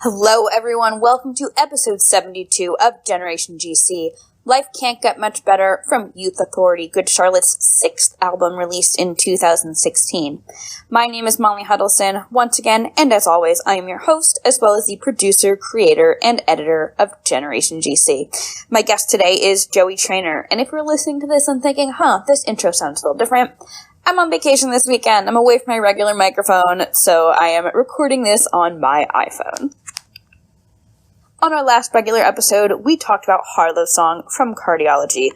Hello everyone, welcome to episode 72 of Generation GC. Life Can't Get Much Better from Youth Authority, Good Charlotte's 6th album released in 2016. My name is Molly Hudelson, once again, and as always, I am your host, as well as the producer, creator, and editor of Generation GC. My guest today is Joey Trainor, and if you're listening to this and thinking, this intro sounds a little different, I'm on vacation this weekend. I'm away from my regular microphone, so I am recording this on my iPhone. On our last regular episode, we talked about Harlow's song from Cardiology.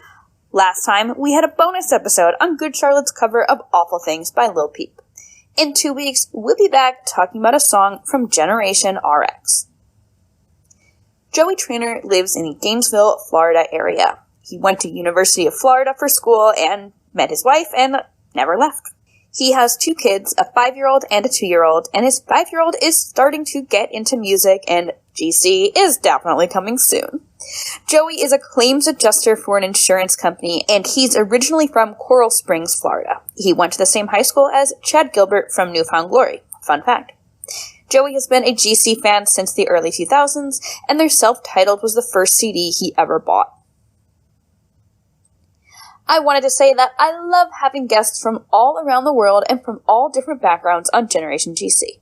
Last time, we had a bonus episode on Good Charlotte's cover of Awful Things by Lil Peep. In 2 weeks, we'll be back talking about a song from Generation RX. Joey Trainor lives in the Gainesville, Florida area. He went to University of Florida for school and met his wife and never left. He has 2 kids, a 5-year-old and a 2-year-old, and his 5-year-old is starting to get into music, and GC is definitely coming soon. Joey is a claims adjuster for an insurance company, and he's originally from Coral Springs, Florida. He went to the same high school as Chad Gilbert from New Found Glory. Fun fact. Joey has been a GC fan since the early 2000s, and their self-titled was the first CD he ever bought. I wanted to say that I love having guests from all around the world and from all different backgrounds on Generation GC.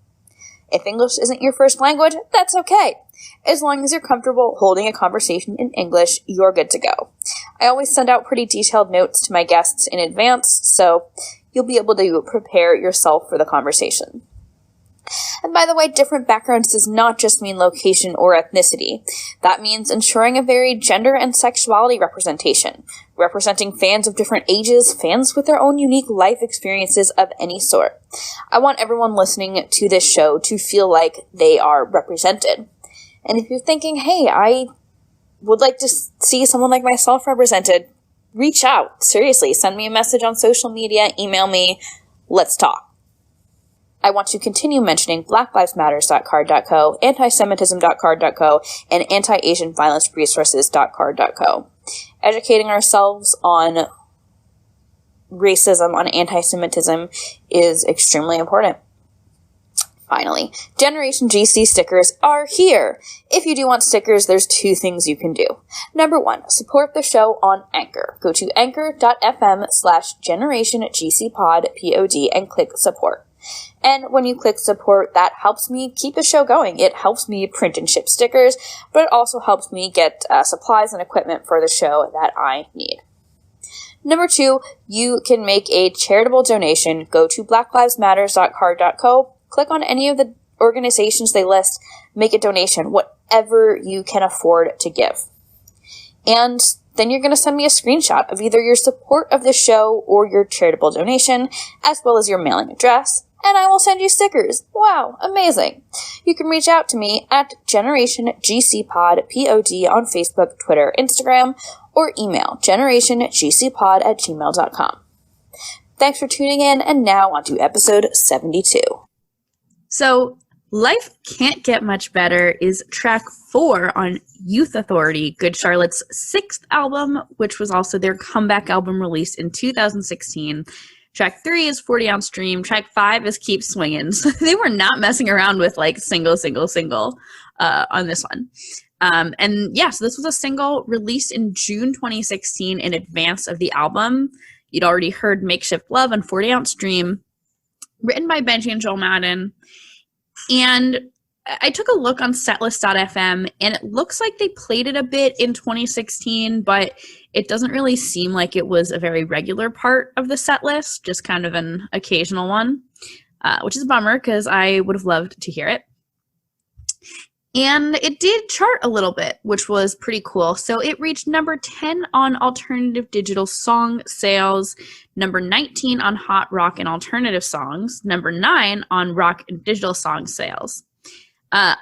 If English isn't your first language, that's okay. As long as you're comfortable holding a conversation in English, you're good to go. I always send out pretty detailed notes to my guests in advance, so you'll be able to prepare yourself for the conversation. And by the way, different backgrounds does not just mean location or ethnicity. That means ensuring a varied gender and sexuality representation, representing fans of different ages, fans with their own unique life experiences of any sort. I want everyone listening to this show to feel like they are represented. And if you're thinking, hey, I would like to see someone like myself represented, reach out. Seriously, send me a message on social media, email me, let's talk. I want to continue mentioning blacklivesmatters.card.co, antisemitism.card.co, and anti-asianviolenceresources.card.co. Educating ourselves on racism, on anti-Semitism, is extremely important. Finally, Generation GC stickers are here. If you do want stickers, there's 2 things you can do. Number 1, support the show on Anchor. Go to anchor.fm/generationgcpod, POD, and click support. And when you click support, that helps me keep the show going. It helps me print and ship stickers, but it also helps me get supplies and equipment for the show that I need. Number 2, you can make a charitable donation. Go to blacklivesmatters.card.co, click on any of the organizations they list, make a donation, whatever you can afford to give. And then you're going to send me a screenshot of either your support of the show or your charitable donation, as well as your mailing address, and I will send you stickers. Wow, amazing. You can reach out to me at GenerationGCPod, POD, on Facebook, Twitter, Instagram, or email generationgcpod@gmail.com. Thanks for tuning in, and now on to episode 72. So, Life Can't Get Much Better is track 4 on Youth Authority, Good Charlotte's 6th album, which was also their comeback album released in 2016. Track 3 is 40 Ounce Dream. Track 5 is Keep Swingin'. So they were not messing around with like single on this one. So this was a single released in June 2016 in advance of the album. You'd already heard Makeshift Love and 40 Ounce Dream, written by Benji and Joel Madden. And I took a look on setlist.fm, and it looks like they played it a bit in 2016, but it doesn't really seem like it was a very regular part of the setlist, just kind of an occasional one, which is a bummer because I would have loved to hear it. And it did chart a little bit, which was pretty cool. So it reached number 10 on alternative digital song sales, number 19 on hot rock and alternative songs, number 9 on rock and digital song sales.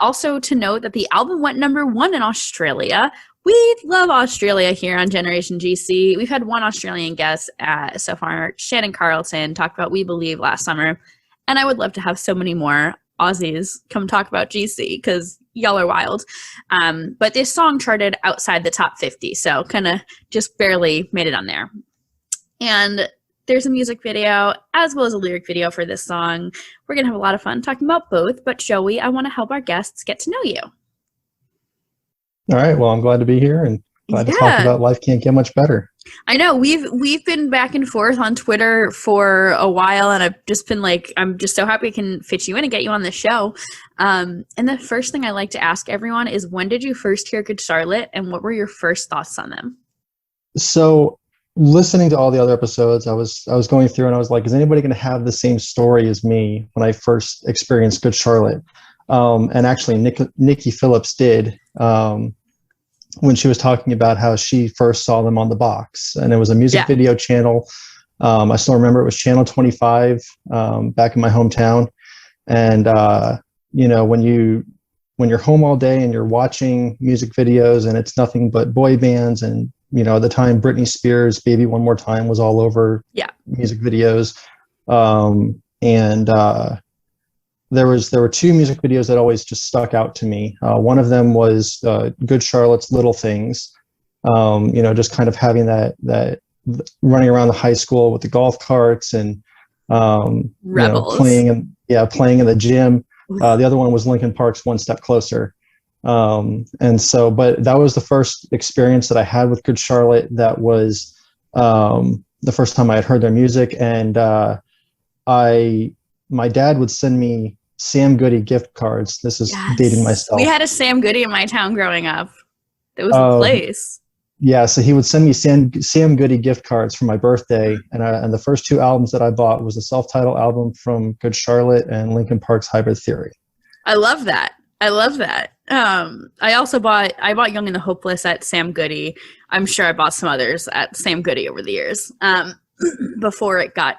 Also to note that the album went number 1 in Australia. We love Australia here on Generation GC. We've had one Australian guest so far, Shannon Carlton, talk about We Believe last summer. And I would love to have so many more Aussies come talk about GC because y'all are wild. But this song charted outside the top 50, so kind of just barely made it on there. And there's a music video as well as a lyric video for this song. We're going to have a lot of fun talking about both, but Joey, I want to help our guests get to know you. All right. Well, I'm glad to be here and glad to talk about Life Can't Get Much Better. I know we've been back and forth on Twitter for a while, and I've just been like, I'm just so happy I can fit you in and get you on the show. And the first thing I like to ask everyone is, when did you first hear Good Charlotte, and what were your first thoughts on them? So, listening to all the other episodes, I was going through and I was like, is anybody going to have the same story as me when I first experienced Good Charlotte? And actually, Nikki Phillips did. When she was talking about how she first saw them on the box, and it was a music video channel. I still remember it was channel 25 back in my hometown. And when you're home all day and you're watching music videos and it's nothing but boy bands, and at the time Britney Spears' "Baby One More Time" was all over music videos. There were two music videos that always just stuck out to me. One of them was Good Charlotte's "Little Things," just kind of having that running around the high school with the golf carts and playing in the gym. The other one was Linkin Park's "One Step Closer." But that was the first experience that I had with Good Charlotte. That was the first time I had heard their music, and my dad would send me Sam Goody gift cards. This is dating myself. We had a Sam Goody in my town growing up. It was a place. Yeah, so he would send me Sam Goody gift cards for my birthday, and the first two albums that I bought was the self-titled album from Good Charlotte and Linkin Park's Hybrid Theory. I love that. I also bought Young and the Hopeless at Sam Goody. I'm sure I bought some others at Sam Goody over the years before it got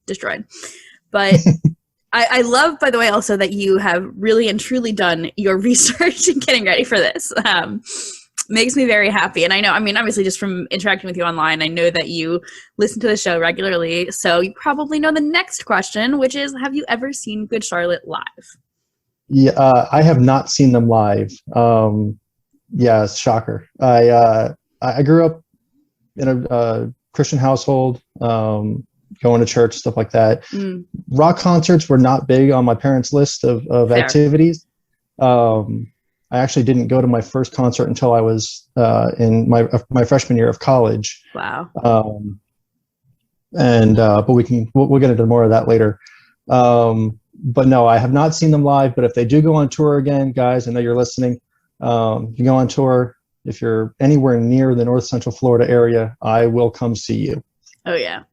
destroyed. But I love, by the way, also that you have really and truly done your research in getting ready for this. Makes me very happy. And I know, obviously just from interacting with you online, I know that you listen to the show regularly. So you probably know the next question, which is, have you ever seen Good Charlotte live? Yeah, I have not seen them live. It's shocker. I grew up in a Christian household, going to church, stuff like that. Rock concerts were not big on my parents' list of activities. I actually didn't go to my first concert until I was in my freshman year of college. Wow. But we'll get into more of that later. But no, I have not seen them live. But if they do go on tour again, guys, I know you're listening. If you go on tour, if you're anywhere near the North Central Florida area, I will come see you. Oh yeah.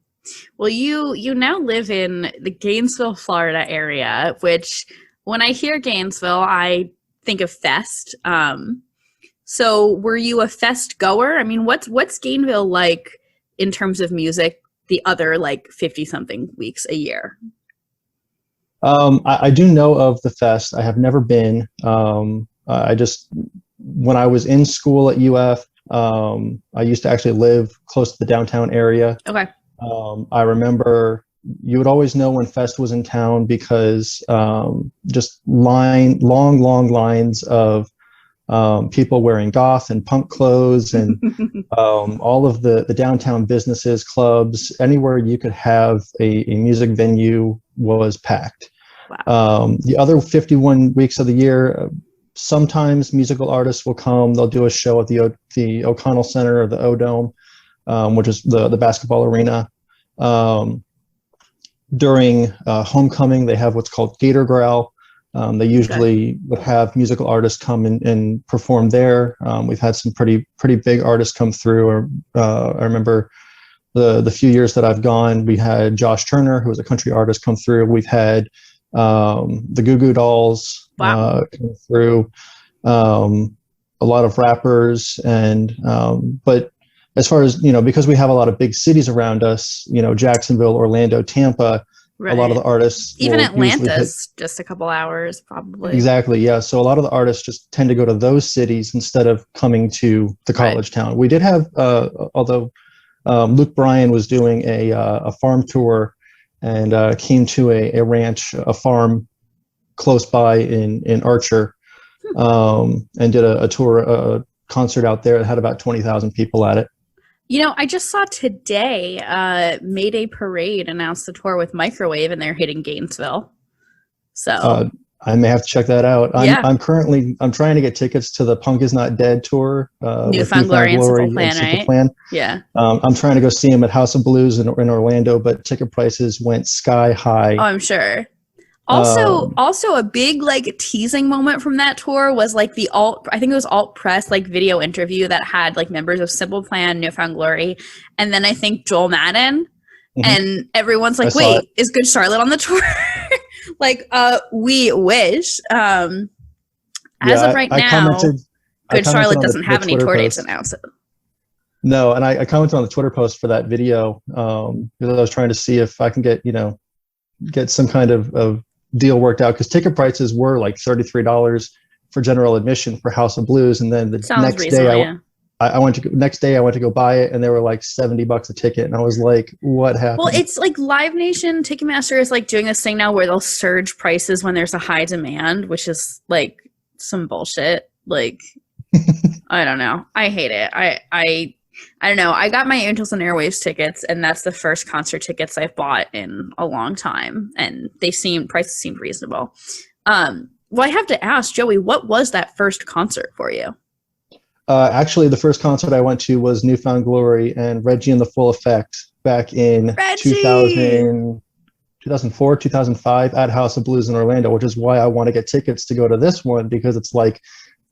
Well, you now live in the Gainesville, Florida area, which when I hear Gainesville, I think of Fest. So were you a Fest goer? What's Gainesville like in terms of music the other 50 something weeks a year? I do know of the Fest. I have never been. When I was in school at UF, I used to actually live close to the downtown area. Okay. I remember you would always know when Fest was in town because just long lines of people wearing goth and punk clothes and all of the downtown businesses, clubs, anywhere you could have a music venue was packed. Wow. The other 51 weeks of the year, sometimes musical artists will come. They'll do a show at the O'Connell Center or the O-Dome, which is the basketball arena. During homecoming, they have what's called Gator Growl. They usually would have musical artists come and perform there. We've had some pretty big artists come through. I remember the few years that I've gone, we had Josh Turner, who was a country artist, come through. We've had the Goo Goo Dolls come through. A lot of rappers, but as far as, because we have a lot of big cities around us, Jacksonville, Orlando, Tampa, a lot of the artists. Even Atlanta's just a couple hours, probably. Exactly, yeah. So a lot of the artists just tend to go to those cities instead of coming to the college town. We did have, although Luke Bryan was doing a farm tour and came to a ranch, a farm close by in Archer, and did a tour, a concert out there that had about 20,000 people at it. I just saw today Mayday Parade announced the tour with Microwave, and they're hitting Gainesville. So I may have to check that out. Yeah. I'm trying to get tickets to the Punk Is Not Dead tour with Newfound Glory and Simple Plan, Simple right? Plan. Yeah. I'm trying to go see him at House of Blues in Orlando, but ticket prices went sky high. Oh, I'm sure. Also a big like teasing moment from that tour was like I think it was alt press like video interview that had like members of Simple Plan, Newfound Glory, and then I think Joel Madden, and everyone's like, wait, is Good Charlotte on the tour? Like, we wish. As of right now, Good Charlotte doesn't have any tour dates announced. No, and I commented on the Twitter post for that video because I was trying to see if I can get some kind of deal worked out, because ticket prices were like $33 for general admission for House of Blues, and then the next day I went to go buy it, and they were like $70 a ticket, and I was like, what happened? Well, it's like Live Nation Ticketmaster is like doing this thing now where they'll surge prices when there's a high demand, which is like some bullshit. Like, I don't know. I hate it. I don't know. I got my Angels and Airwaves tickets, and that's the first concert tickets I've bought in a long time, and prices seemed reasonable. Well, I have to ask, Joey, what was that first concert for you? Actually, the first concert I went to was Newfound Glory and Reggie and the Full Effect back in 2004, 2005 at House of Blues in Orlando, which is why I want to get tickets to go to this one, because it's like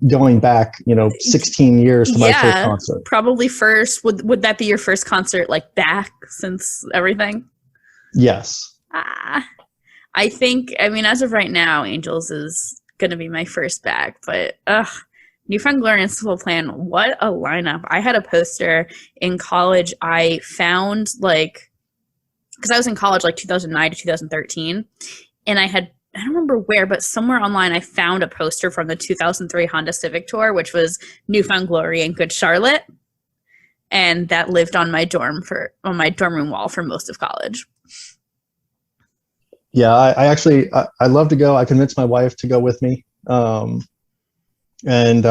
going back, 16 years to my first concert. Probably first. Would that be your first concert like back since everything? Yes. I think, as of right now, Angels is going to be my first back, but Newfound Glory and Simple Plan, what a lineup. I had a poster in college I found because I was in college 2009 to 2013, and I don't remember where, but somewhere online I found a poster from the 2003 Honda Civic Tour, which was Newfound Glory and Good Charlotte, and that lived on my dorm room wall for most of college. Yeah, I love to go. I convinced my wife to go with me, and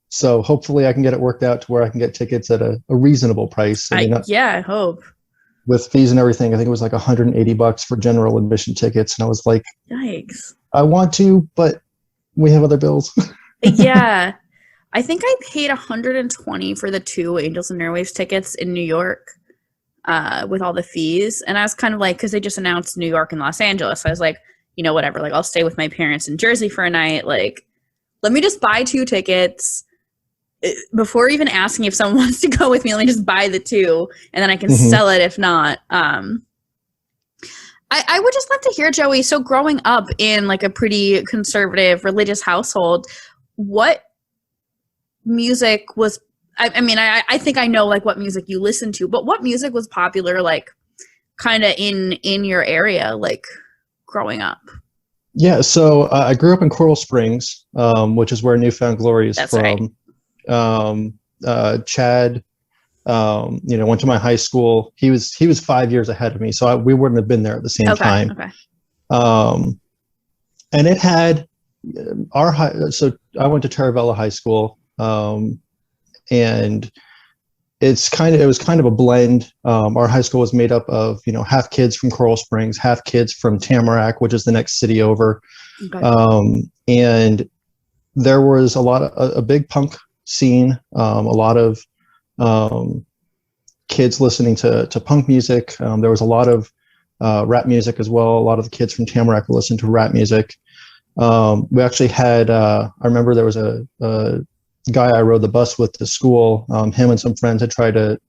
so hopefully I can get it worked out to where I can get tickets at a reasonable price. I hope. With fees and everything, I think it was like $180 for general admission tickets, and I was like, "Yikes! I want to, but we have other bills." Yeah, I think I paid $120 for the 2 Angels and Airwaves tickets in New York, with all the fees, and I was kind of like, because they just announced New York and Los Angeles, so I was like, whatever. Like, I'll stay with my parents in Jersey for a night. Like, let me just buy 2 tickets. Before even asking if someone wants to go with me, let me just buy the 2, and then I can sell it if not. I would just love to hear, Joey, so growing up in like a pretty conservative religious household, what music was, I think I know like what music you listened to, but what music was popular like kind of in your area like growing up? Yeah, so I grew up in Coral Springs, which is where Newfound Glory is from. Right. Chad, went to my high school. He was 5 years ahead of me, so we wouldn't have been there at the same time. Okay. And it had so I went to Taravella High School, and it was kind of a blend. Our high school was made up of half kids from Coral Springs, half kids from Tamarack, which is the next city over. Okay. And there was a big punk scene, a lot of kids listening to punk music. There was a lot of rap music as well. A lot of the kids from Tamarack would listen to rap music. We actually had, I remember there was a guy I rode the bus with to school. Him and some friends had tried to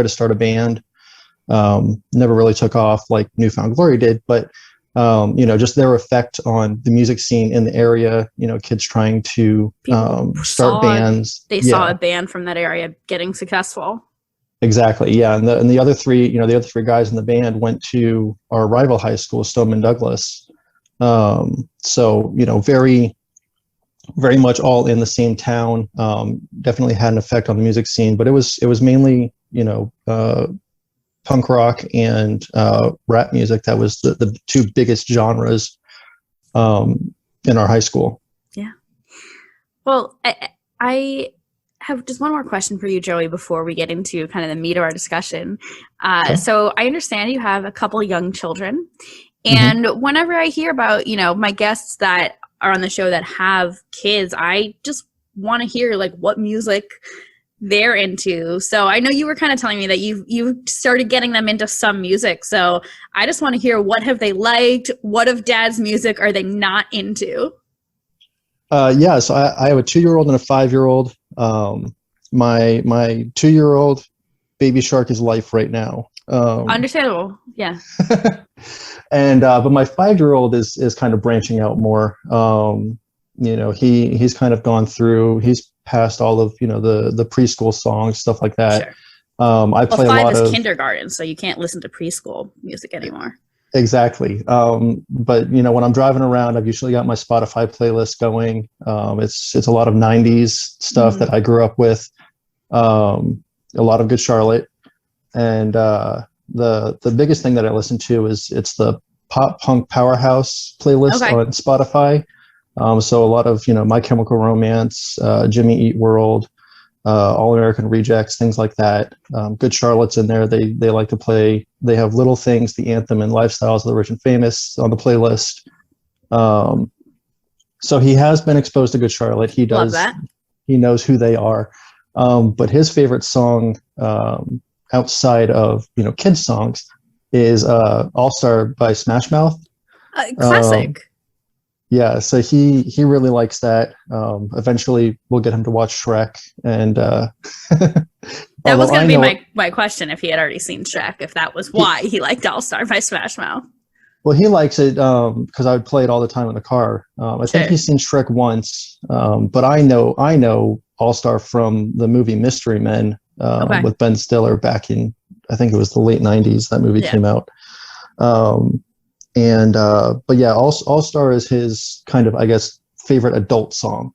start a band. Never really took off like Newfound Glory did, but just their effect on the music scene in the area, kids trying to start bands. They saw a band from that area getting successful. Exactly. Yeah. And the other 3, the other 3 guys in the band went to our rival high school, Stoneman Douglas. So, very, very much all in the same town. Definitely had an effect on the music scene, but it was mainly, punk rock and rap music. That was the 2 biggest genres in our high school. Yeah. Well, I have just one more question for you, Joey, before we get into kind of the meat of our discussion. Okay. So I understand you have a couple young children. Mm-hmm. And whenever I hear about, my guests that are on the show that have kids, I just want to hear like what music they're into. So I know you were kind of telling me that you started getting them into some music. So I just want to hear, what have they liked? What of Dad's music are they not into? Yeah, so I have a 2-year-old and a 5-year-old. My 2-year-old, Baby Shark is life right now. Understandable, yeah. And but my 5-year-old is kind of branching out more. He's kind of gone through. He's passed all of the preschool songs, stuff like that. Sure. I play a 5 lot is of kindergarten, so you can't listen to preschool music anymore. Exactly. But when I'm driving around, I've usually got my Spotify playlist going. It's a lot of 90s stuff that I grew up with. A lot of Good Charlotte. And the biggest thing that I listen to it's the Pop Punk Powerhouse playlist on Spotify. So a lot of My Chemical Romance, Jimmy Eat World, All American Rejects, things like that. Good Charlotte's in there. They like to play. They have Little Things, the anthem, and Lifestyles of the Rich and Famous on the playlist. So he has been exposed to Good Charlotte. He does. Love that. He knows who they are. But his favorite song outside of kids songs is All Star by Smash Mouth. Classic. Yeah, so he really likes that. Eventually, we'll get him to watch Shrek, and that was going to be my question, if he had already seen Shrek, if that was why he liked All Star by Smash Mouth. Well, he likes it because I would play it all the time in the car. I think he's seen Shrek once, but I know All Star from the movie Mystery Men with Ben Stiller back in, I think it was the late 90s that movie came out. But yeah, All Star is his kind of, I guess, favorite adult song.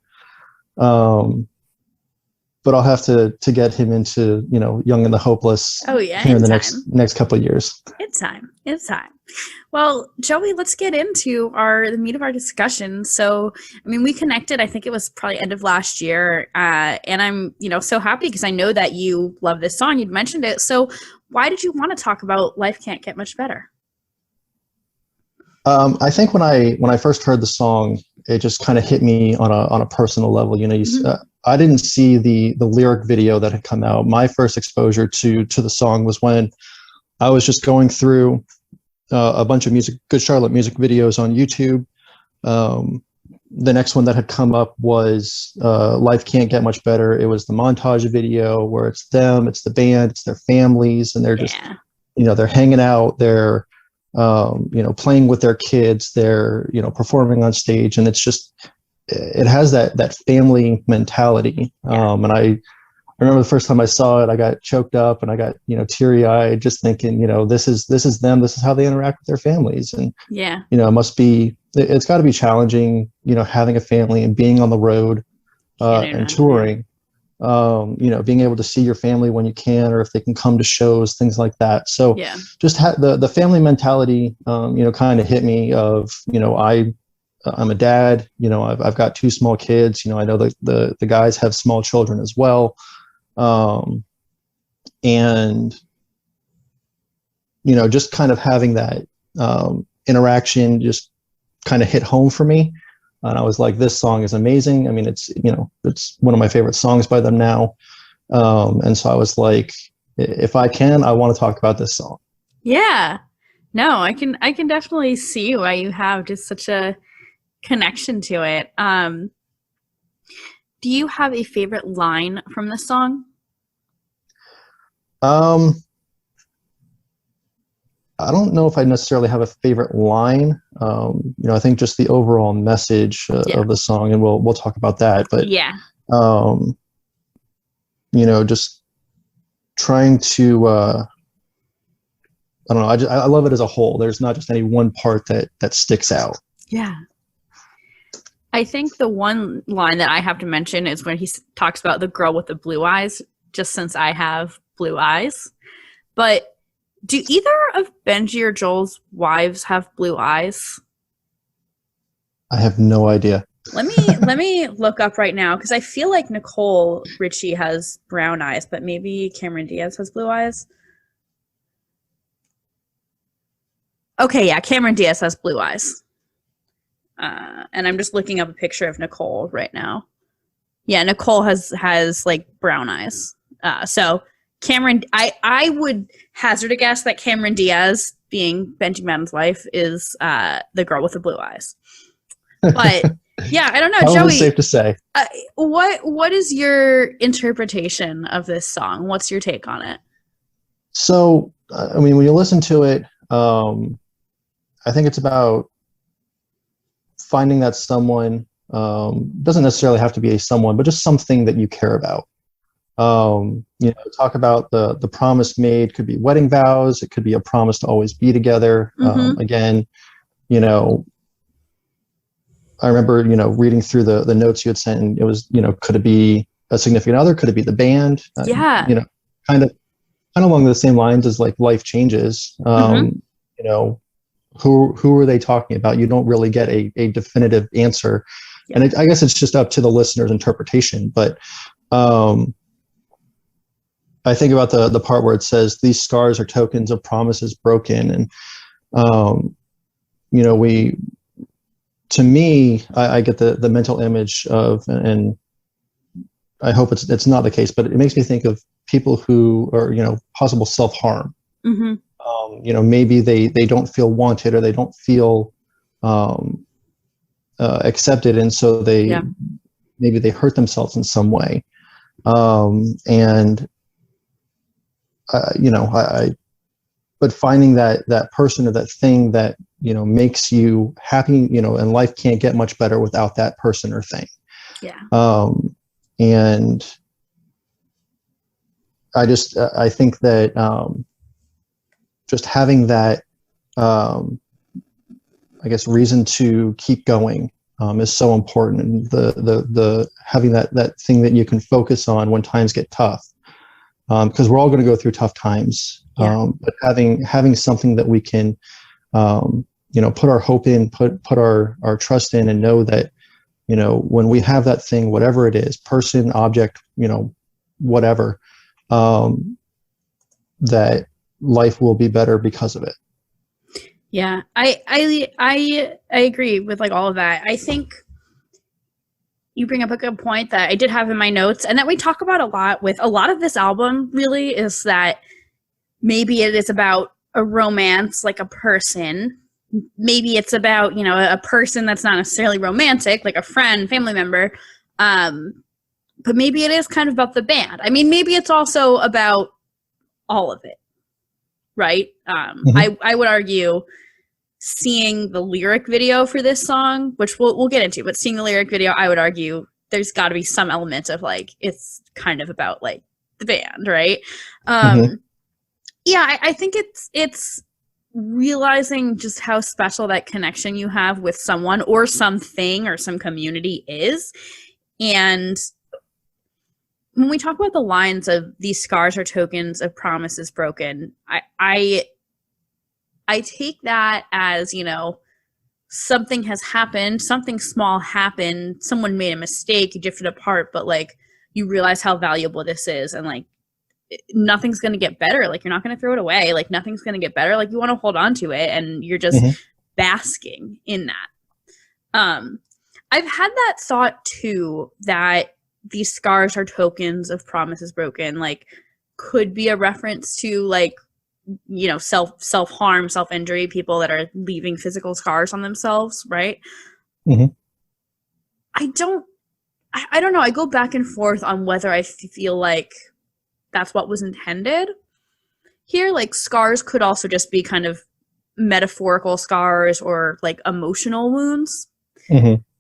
But I'll have to get him into Young and the Hopeless. Oh yeah, here in the next couple of years. It's time. Well, Joey, let's get into the meat of our discussion. So, I mean, we connected, I think it was probably end of last year, and I'm so happy because I know that you love this song. You'd mentioned it. So why did you want to talk about Life Can't Get Much Better? I think when I first heard the song, it just kind of hit me on a personal level. I didn't see the lyric video that had come out. My first exposure to the song was when I was just going through a bunch of Good Charlotte music videos on YouTube. The next one that had come up was Life Can't Get Much Better. It was the montage video where it's them, it's the band, it's their families, and they're just they're hanging out, they're playing with their kids, they're performing on stage, and it has that family mentality. And I remember the first time I saw it, I got choked up and I got teary-eyed, just thinking this is them, this is how they interact with their families. And it's got to be challenging having a family and being on the road and touring. Being able to see your family when you can, or if they can come to shows, things like that. So just the family mentality, kind of hit me of, I'm a dad, I've got 2 small kids, I know the guys have small children as well. And, just kind of having that, interaction just kind of hit home for me. And I was like, this song is amazing. I mean, it's one of my favorite songs by them now. And so I was like, if I want to talk about this song. Yeah, no, I can definitely see why you have just such a connection to it. Do you have a favorite line from the song? I don't know if I necessarily have a favorite line. I think just the overall message of the song, and we'll talk about that. But just trying to, I don't know. I love it as a whole. There's not just any one part that sticks out. Yeah. I think the one line that I have to mention is when he talks about the girl with the blue eyes, just since I have blue eyes. But do either of Benji or Joel's wives have blue eyes? I have no idea. Let me look up right now because I feel like Nicole Richie has brown eyes, but maybe Cameron Diaz has blue eyes. Okay, yeah, Cameron Diaz has blue eyes. And I'm just looking up a picture of Nicole right now. Yeah, Nicole has like brown eyes. So Cameron, I would hazard a guess that Cameron Diaz, being Benji Madden's wife, is the girl with the blue eyes. But yeah, I don't know, Probably Joey. safe to say. What is your interpretation of this song? What's your take on it? So, I mean, when you listen to it, I think it's about finding that someone, doesn't necessarily have to be a someone, but just something that you care about. Talk about the promise made, could be wedding vows, it could be a promise to always be together. Again, I remember, reading through the notes you had sent, and it was, could it be a significant other? Could it be the band? Yeah. Kind of along the same lines as like life changes. Who are they talking about? You don't really get a definitive answer. Yeah. And I guess it's just up to the listener's interpretation. But I think about the part where it says, these scars are tokens of promises broken. And, to me, I get the mental image of, and I hope it's not the case, but it makes me think of people who are, possible self-harm. Maybe they don't feel wanted, or they don't feel accepted, and so maybe they hurt themselves in some way. But finding that person or that thing that makes you happy, and life can't get much better without that person or thing. Yeah. And I think that just having that, I guess, reason to keep going is so important, and the having that thing that you can focus on when times get tough, because we're all going to go through tough times. But having something that we can, put our hope in, put our trust in, and know that, when we have that thing, whatever it is, person, object, whatever, that life will be better because of it. Yeah, I agree with like all of that. I think you bring up a good point that I did have in my notes, and that we talk about a lot with a lot of this album, really, is that maybe it is about a romance, like a person. Maybe it's about, a person that's not necessarily romantic, like a friend, family member. But maybe it is kind of about the band. I mean, maybe it's also about all of it, right? I would argue seeing the lyric video for this song, which we'll get into, but seeing the lyric video, I would argue there's got to be some element of like, it's kind of about like the band, right? Yeah, I think it's realizing just how special that connection you have with someone or something or some community is. And when we talk about the lines of these scars are tokens of promises broken, I take that as, something has happened, something small happened, someone made a mistake, you drifted apart, but like you realize how valuable this is, and like nothing's going to get better. Like, you're not going to throw it away. Like, nothing's going to get better. Like, you want to hold on to it, and you're just basking in that. I've had that thought too, that these scars are tokens of promises broken, like could be a reference to like, self-harm, self-injury, people that are leaving physical scars on themselves, right? I don't know. I go back and forth on whether I feel like that's what was intended here. Like, scars could also just be kind of metaphorical scars or like emotional wounds.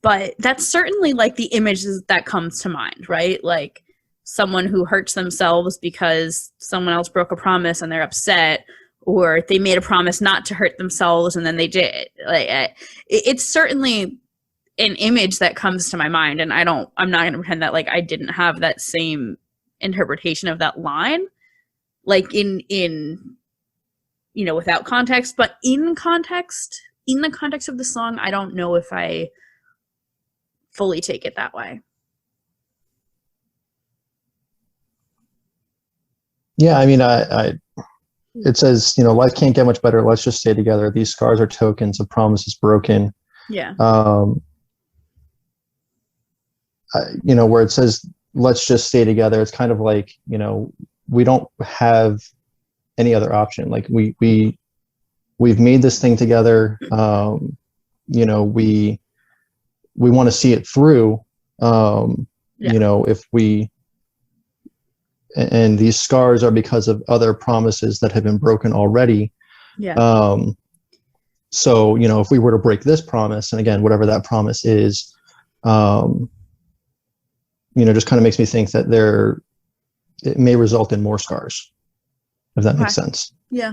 But that's certainly like the images that comes to mind, right? Like someone who hurts themselves because someone else broke a promise and they're upset, or they made a promise not to hurt themselves and then they did. Like, it's certainly an image that comes to my mind, and I'm not going to pretend that like I didn't have that same interpretation of that line, like in without context, but in the context of the song, I don't know if I fully take it that way. Yeah, I mean, it says, life can't get much better. Let's just stay together. These scars are tokens of promises broken. Yeah. Where it says, let's just stay together. It's kind of like, we don't have any other option. Like we've made this thing together. We want to see it through. And these scars are because of other promises that have been broken already. Yeah. So, if we were to break this promise, and again, whatever that promise is, just kind of makes me think that it may result in more scars, if that makes sense. Yeah.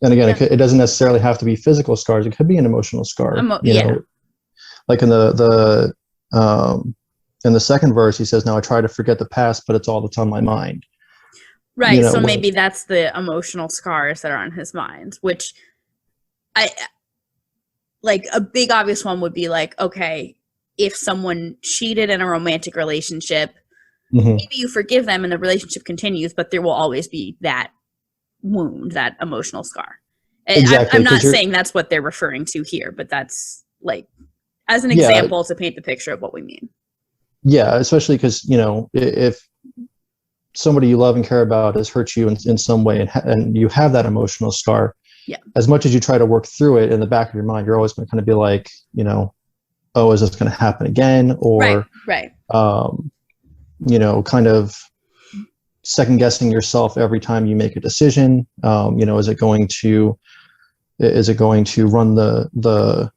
And again, it doesn't necessarily have to be physical scars. It could be an emotional scar. Like in the second verse, he says, "Now I try to forget the past, but it's all that's on my mind." Right. So maybe that's the emotional scars that are on his mind, which a big obvious one would be like, okay, if someone cheated in a romantic relationship, maybe you forgive them and the relationship continues, but there will always be that wound, that emotional scar. Exactly, I'm not saying that's what they're referring to here, but that's like as an example to paint the picture of what we mean. Yeah, especially because, if somebody you love and care about has hurt you in some way and you have that emotional scar, as much as you try to work through it, in the back of your mind, you're always going to kind of be like, oh, is this going to happen again? Or, right. Kind of second guessing yourself every time you make a decision. Is it going to run the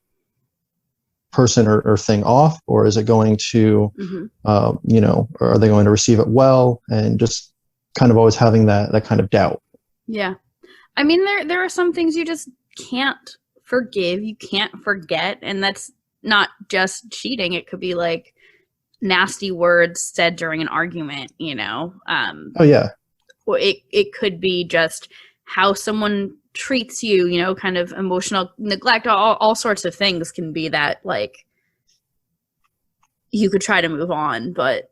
person or thing off, or is it going to, or are they going to receive it well? And just kind of always having that kind of doubt. Yeah. I mean, there are some things you just can't forgive. You can't forget. And that's not just cheating. It could be like nasty words said during an argument, Oh yeah. Or it could be just how someone treats you, kind of emotional neglect, all sorts of things can be that, like, you could try to move on, but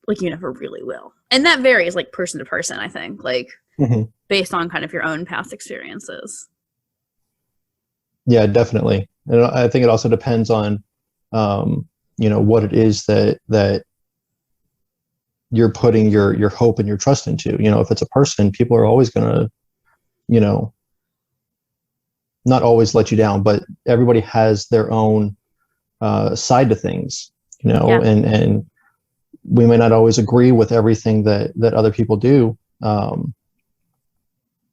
like you never really will. And that varies like person to person, I think, like based on kind of your own past experiences. Yeah, definitely. And I think it also depends on what it is that you're putting your hope and your trust into. If it's a person, people are always going to not always let you down, but everybody has their own side to things, and we may not always agree with everything that other people do.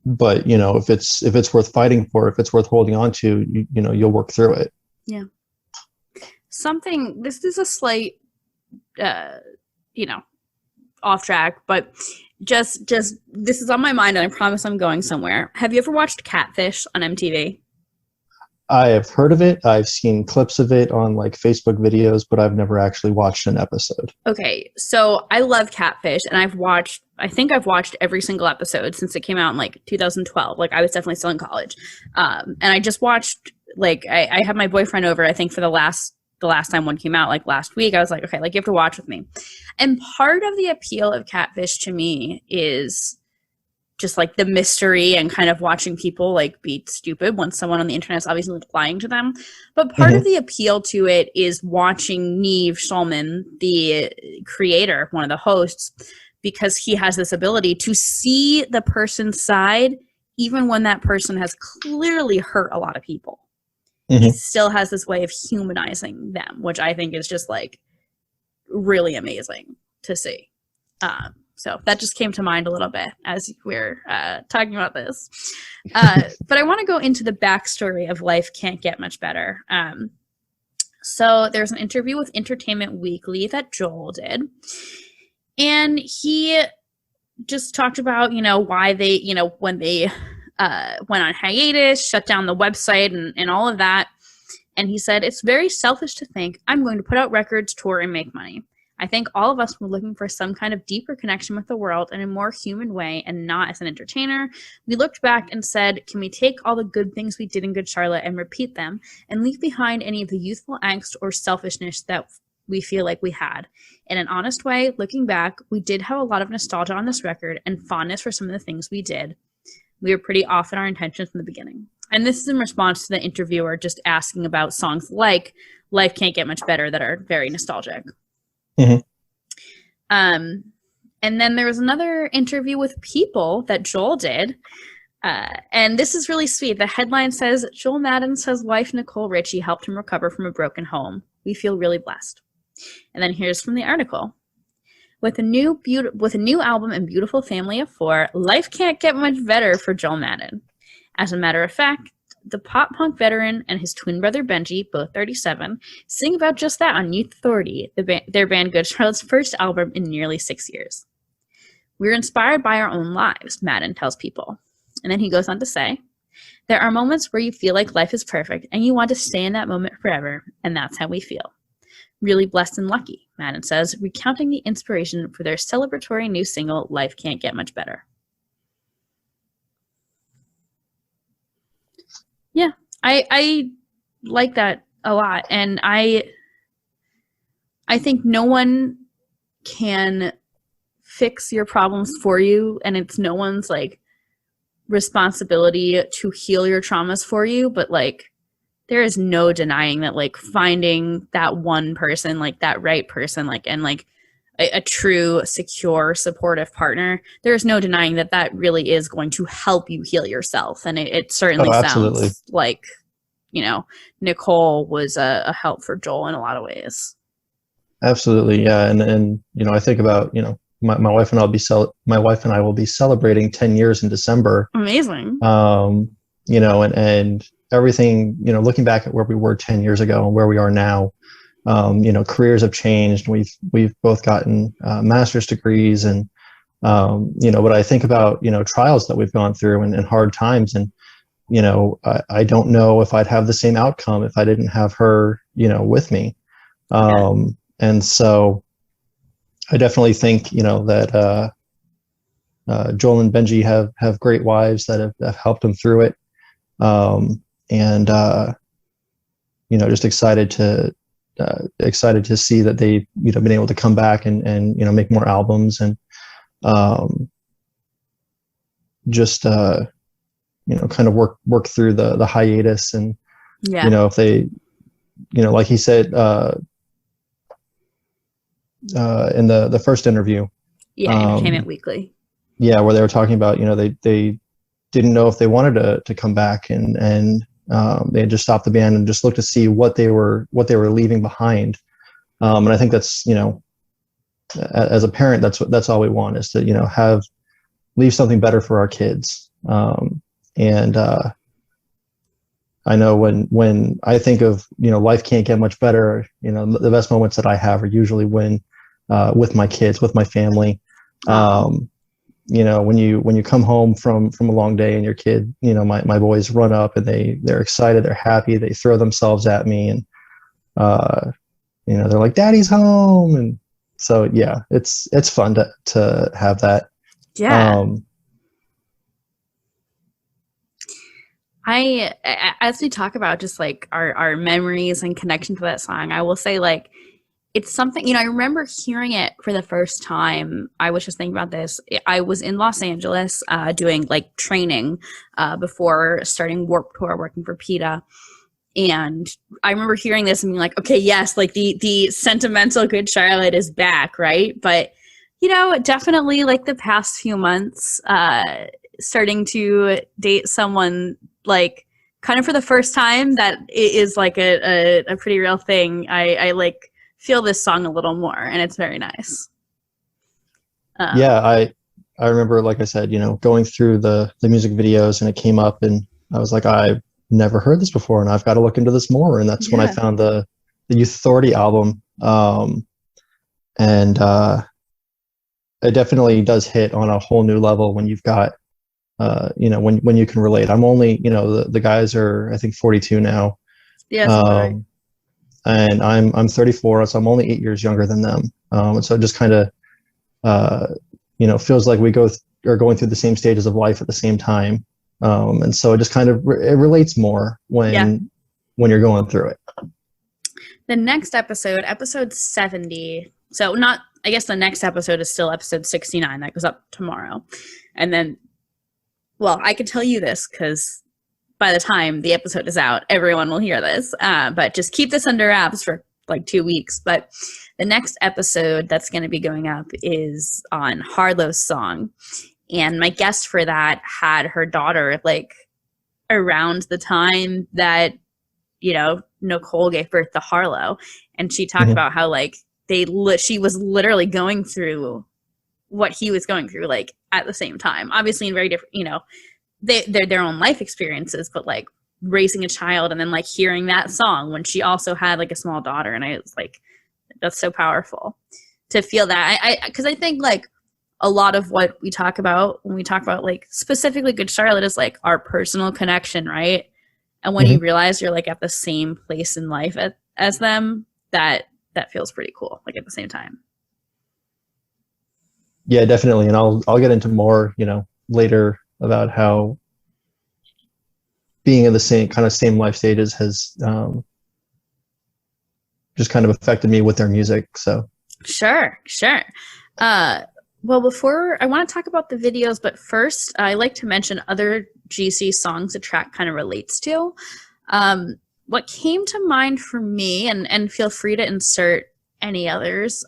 But if it's worth fighting for, if it's worth holding on to, you'll work through it. Yeah. This is a slight, off track, but just this is on my mind, and I promise I'm going somewhere. Have you ever watched Catfish on MTV? I have heard of it. I've seen clips of it on like Facebook videos, but I've never actually watched an episode. Okay, so I love Catfish, and I think I've watched every single episode since it came out in like 2012. Like I was definitely still in college, and I just watched I had my boyfriend over, I think, for the last time one came out, like last week. I was like, okay, like you have to watch with me. And part of the appeal of Catfish to me is just like the mystery and kind of watching people like be stupid when someone on the internet is obviously lying to them. But part of the appeal to it is watching Neve Schulman, the creator, one of the hosts, because he has this ability to see the person's side even when that person has clearly hurt a lot of people. He still has this way of humanizing them, which I think is just like really amazing to see. So that just came to mind a little bit as we're talking about this. But I want to go into the backstory of Life Can't Get Much Better. So there's an interview with Entertainment Weekly that Joel did. And he just talked about, why they, when they went on hiatus, shut down the website and all of that. And he said, "It's very selfish to think I'm going to put out records, tour, and make money. I think all of us were looking for some kind of deeper connection with the world in a more human way and not as an entertainer. We looked back and said, can we take all the good things we did in Good Charlotte and repeat them and leave behind any of the youthful angst or selfishness that we feel like we had? In an honest way, looking back, we did have a lot of nostalgia on this record and fondness for some of the things we did. We were pretty off in our intentions from the beginning. And this is in response to the interviewer just asking about songs like Life Can't Get Much Better that are very nostalgic. Mm-hmm. And then there was another interview with People that Joel did. And this is really sweet. The headline says, Joel Madden says wife Nicole Richie helped him recover from a broken home. We feel really blessed. And then here's from the article. With a new album and beautiful family of 4, life can't get much better for Joel Madden. As a matter of fact, the pop-punk veteran and his twin brother Benji, both 37, sing about just that on Youth Authority, their band Good Charlotte's first album in nearly 6 years. We're inspired by our own lives, Madden tells People. And then he goes on to say, there are moments where you feel like life is perfect and you want to stay in that moment forever, and that's how we feel. Really blessed and lucky, Madden says, recounting the inspiration for their celebratory new single, Life Can't Get Much Better. Yeah, I like that a lot. And I think no one can fix your problems for you, and it's no one's like responsibility to heal your traumas for you, but like there is no denying that like finding that one person, like that right person, like and like a true, secure, supportive partner, there's no denying that that really is going to help you heal yourself. And it certainly sounds like, you know, Nicole was a help for Joel in a lot of ways. Absolutely, yeah. And you know, I think about, you know, my wife and I will be celebrating 10 years in December. Amazing. You know, and everything, you know, looking back at where we were 10 years ago and where we are now, you know, careers have changed. We've both gotten master's degrees, and you know, but I think about, you know, trials that we've gone through and hard times, and you know, I don't know if I'd have the same outcome if I didn't have her, you know, with me. And so I definitely think, you know, that Joel and Benji have great wives that have helped them through it, and you know, just excited to see that they've, you know, been able to come back and you know, make more albums, and just you know, kind of work through the hiatus, and you know, if they, you know, like he said in the first interview, Entertainment Weekly, where they were talking about, you know, they didn't know if they wanted to come back, and they had just stopped the band and just looked to see what they were leaving behind. And I think that's, you know, as a parent, that's all we want, is to, you know, leave something better for our kids. And I know when I think of, you know, life can't get much better, you know, the best moments that I have are usually when with my kids, with my family. You know, when you come home from a long day and your kid, you know, my boys run up and they're excited, they're happy, they throw themselves at me, and you know, they're like, Daddy's home. And so yeah, it's fun to have that. As we talk about just like our memories and connection to that song, I will say, like, it's something, you know, I remember hearing it for the first time. I was just thinking about this. I was in Los Angeles doing like training before starting Warped Tour, working for PETA. And I remember hearing this and being like, okay, yes, like the sentimental Good Charlotte is back, right? But, you know, definitely like the past few months, starting to date someone like kind of for the first time, that it is like a pretty real thing. I like feel this song a little more, and it's very nice. I remember, like I said, you know, going through the music videos, and it came up, and I was like, I've never heard this before, and I've got to look into this more. And that's when I found the Youth Authority album, and it definitely does hit on a whole new level when you've got you know, when you can relate. I'm only, you know, the guys are, I think, 42 now. Yeah. and I'm 34, so I'm only 8 years younger than them. And so it just kind of, feels like we are going through the same stages of life at the same time. And so it just kind of, it relates more when you're going through it. The next episode 70. So I guess the next episode is still episode 69. That goes up tomorrow. And then, well, I can tell you this because by the time the episode is out, everyone will hear this. But just keep this under wraps for like 2 weeks. But the next episode that's going to be going up is on Harlow's song. And my guest for that had her daughter like around the time that, Nicole gave birth to Harlow. And she talked about how like she was literally going through what he was going through like at the same time, obviously in very different, they're their own life experiences, but like raising a child and then like hearing that song when she also had like a small daughter. And I was like, that's so powerful to feel that. Because I think like a lot of what we talk about when we talk about like specifically Good Charlotte is like our personal connection, right? And when you realize you're like at the same place in life as them, that feels pretty cool, like at the same time. Yeah, definitely. And I'll get into more, later about how being in the same life stages has just kind of affected me with their music. So sure. Well, before I want to talk about the videos, but first I like to mention other GC songs the track kind of relates to. What came to mind for me, and feel free to insert any others,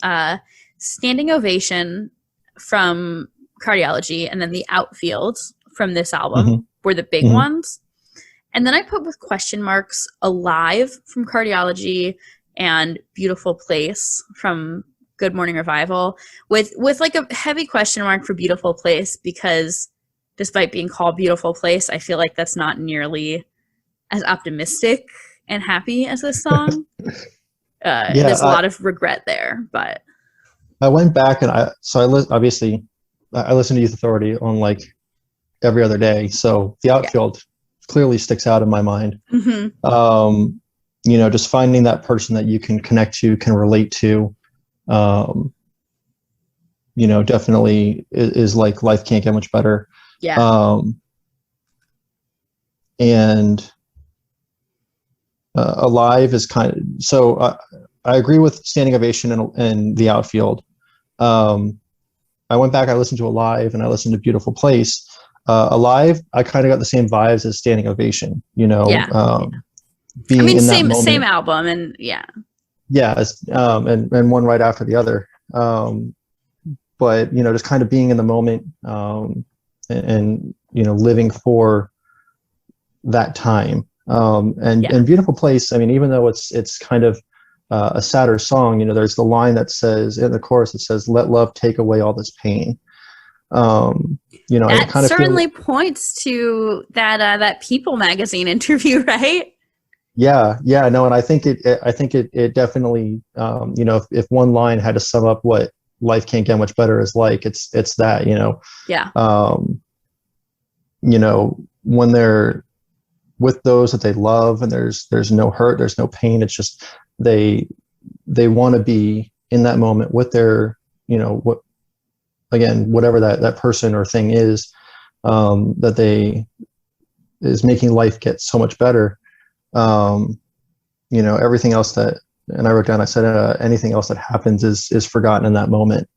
Standing Ovation from Cardiology, and then The Outfield from this album were the big ones. And then I put with question marks Alive from Cardiology and Beautiful Place from Good Morning Revival, with like a heavy question mark for Beautiful Place, because despite being called Beautiful Place, I feel like that's not nearly as optimistic and happy as this song. There's a lot of regret there, but I went back and I listen to Youth Authority on like every other day. So The Outfield clearly sticks out in my mind. Just finding that person that you can connect to, can relate to, definitely is like life can't get much better. And Alive is kind of, so I agree with Standing Ovation and The Outfield. I went back, I listened to Alive, and I listened to Beautiful Place. Alive, I kind of got the same vibes as Standing Ovation, being in that moment. Same album, and and one right after the other. But just kind of being in the moment, and living for that time. And Beautiful Place, I mean, even though it's kind of a sadder song, there's the line that says in the chorus, it says, "Let love take away all this pain." That kind of certainly points to that People magazine interview, right? No, and I think it definitely, if one line had to sum up what life can't get much better is like, it's that, when they're with those that they love, and there's no hurt, there's no pain. It's just they want to be in that moment with their, whatever that person or thing is, that is making life get so much better. Everything else and I wrote down, I said, anything else that happens is forgotten in that moment.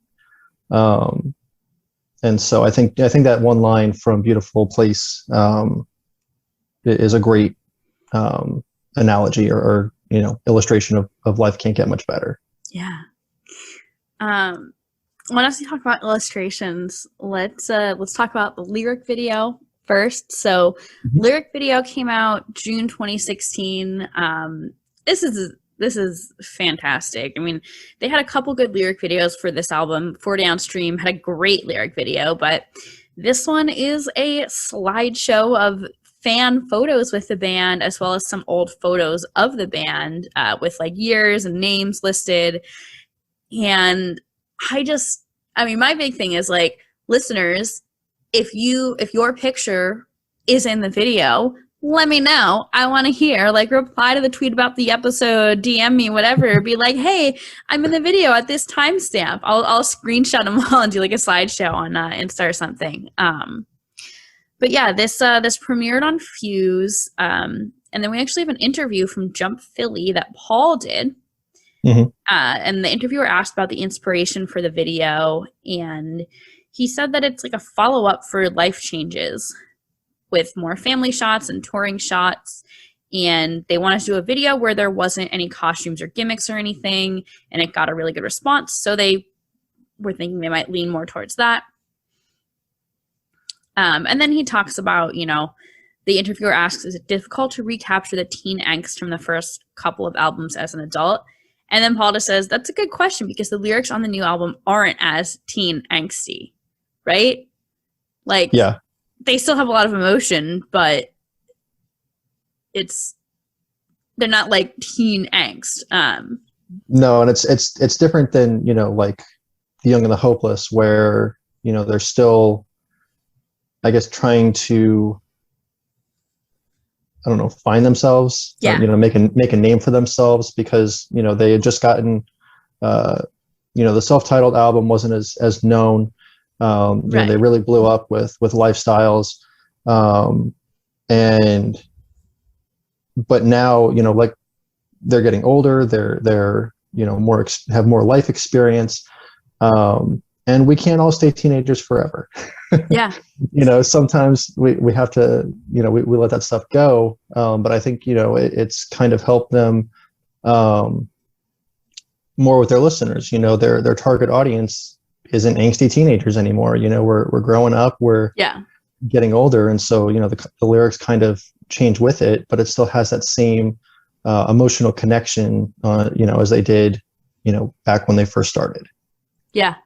And so I think that one line from Beautiful Place, is a great, analogy or illustration of life can't get much better. Yeah. When else you talk about illustrations, let's talk about the lyric video first. So lyric video came out June 2016. This is fantastic. I mean, they had a couple good lyric videos for this album. 40 Ounce Dream had a great lyric video, but this one is a slideshow of fan photos with the band, as well as some old photos of the band, with like years and names listed. And my big thing is like, listeners, if your picture is in the video, let me know. I want to hear. Like, reply to the tweet about the episode, DM me, whatever. Be like, hey, I'm in the video at this timestamp. I'll screenshot them all and do like a slideshow on Insta or something. But yeah, this premiered on Fuse, and then we actually have an interview from Jump Philly that Paul did. Mm-hmm. And the interviewer asked about the inspiration for the video, and he said that it's like a follow-up for Life Changes, with more family shots and touring shots, and they wanted to do a video where there wasn't any costumes or gimmicks or anything, and it got a really good response, so they were thinking they might lean more towards that. And then he talks about, you know, the interviewer asks, is it difficult to recapture the teen angst from the first couple of albums as an adult? And then Paul just says, that's a good question, because the lyrics on the new album aren't as teen angsty, right? Like, yeah, they still have a lot of emotion, but they're not like teen angst. No, and it's different than, you know, like The Young and the Hopeless, where, you know, they're still, I guess, trying to, I don't know, find themselves, yeah. You know, make a name for themselves, because, you know, they had just gotten, you know, the self-titled album wasn't as known. You know, they really blew up with Lifestyles, but now, you know, like, they're getting older, they're you know, have more life experience, and we can't all stay teenagers forever. Yeah. You know, sometimes we have to, you know, we let that stuff go, but I think, you know, it's kind of helped them more with their listeners. You know, their target audience isn't angsty teenagers anymore. You know, we're growing up, we're getting older, and so, you know, the lyrics kind of change with it, but it still has that same emotional connection, you know, as they did, you know, back when they first started. Yeah.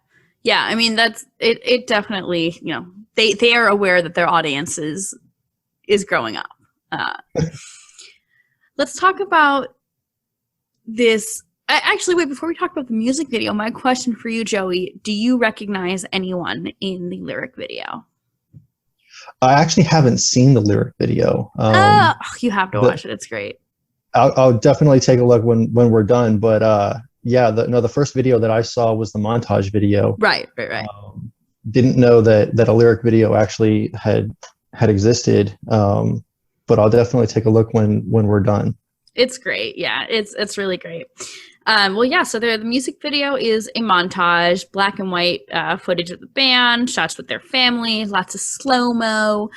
I mean, that's it. It definitely, you know, they are aware that their audience is growing up. Let's talk about this. Actually, wait, before we talk about the music video, my question for you, Joey, do you recognize anyone in the lyric video? I actually haven't seen the lyric video. You have to watch it. It's great. I'll definitely take a look when we're done. But yeah, the first video that I saw was the montage video. Right. Didn't know that a lyric video actually had existed. But I'll definitely take a look when we're done. It's great. Yeah, it's really great. Well, yeah, so the music video is a montage, black and white footage of the band, shots with their family, lots of slow-mo,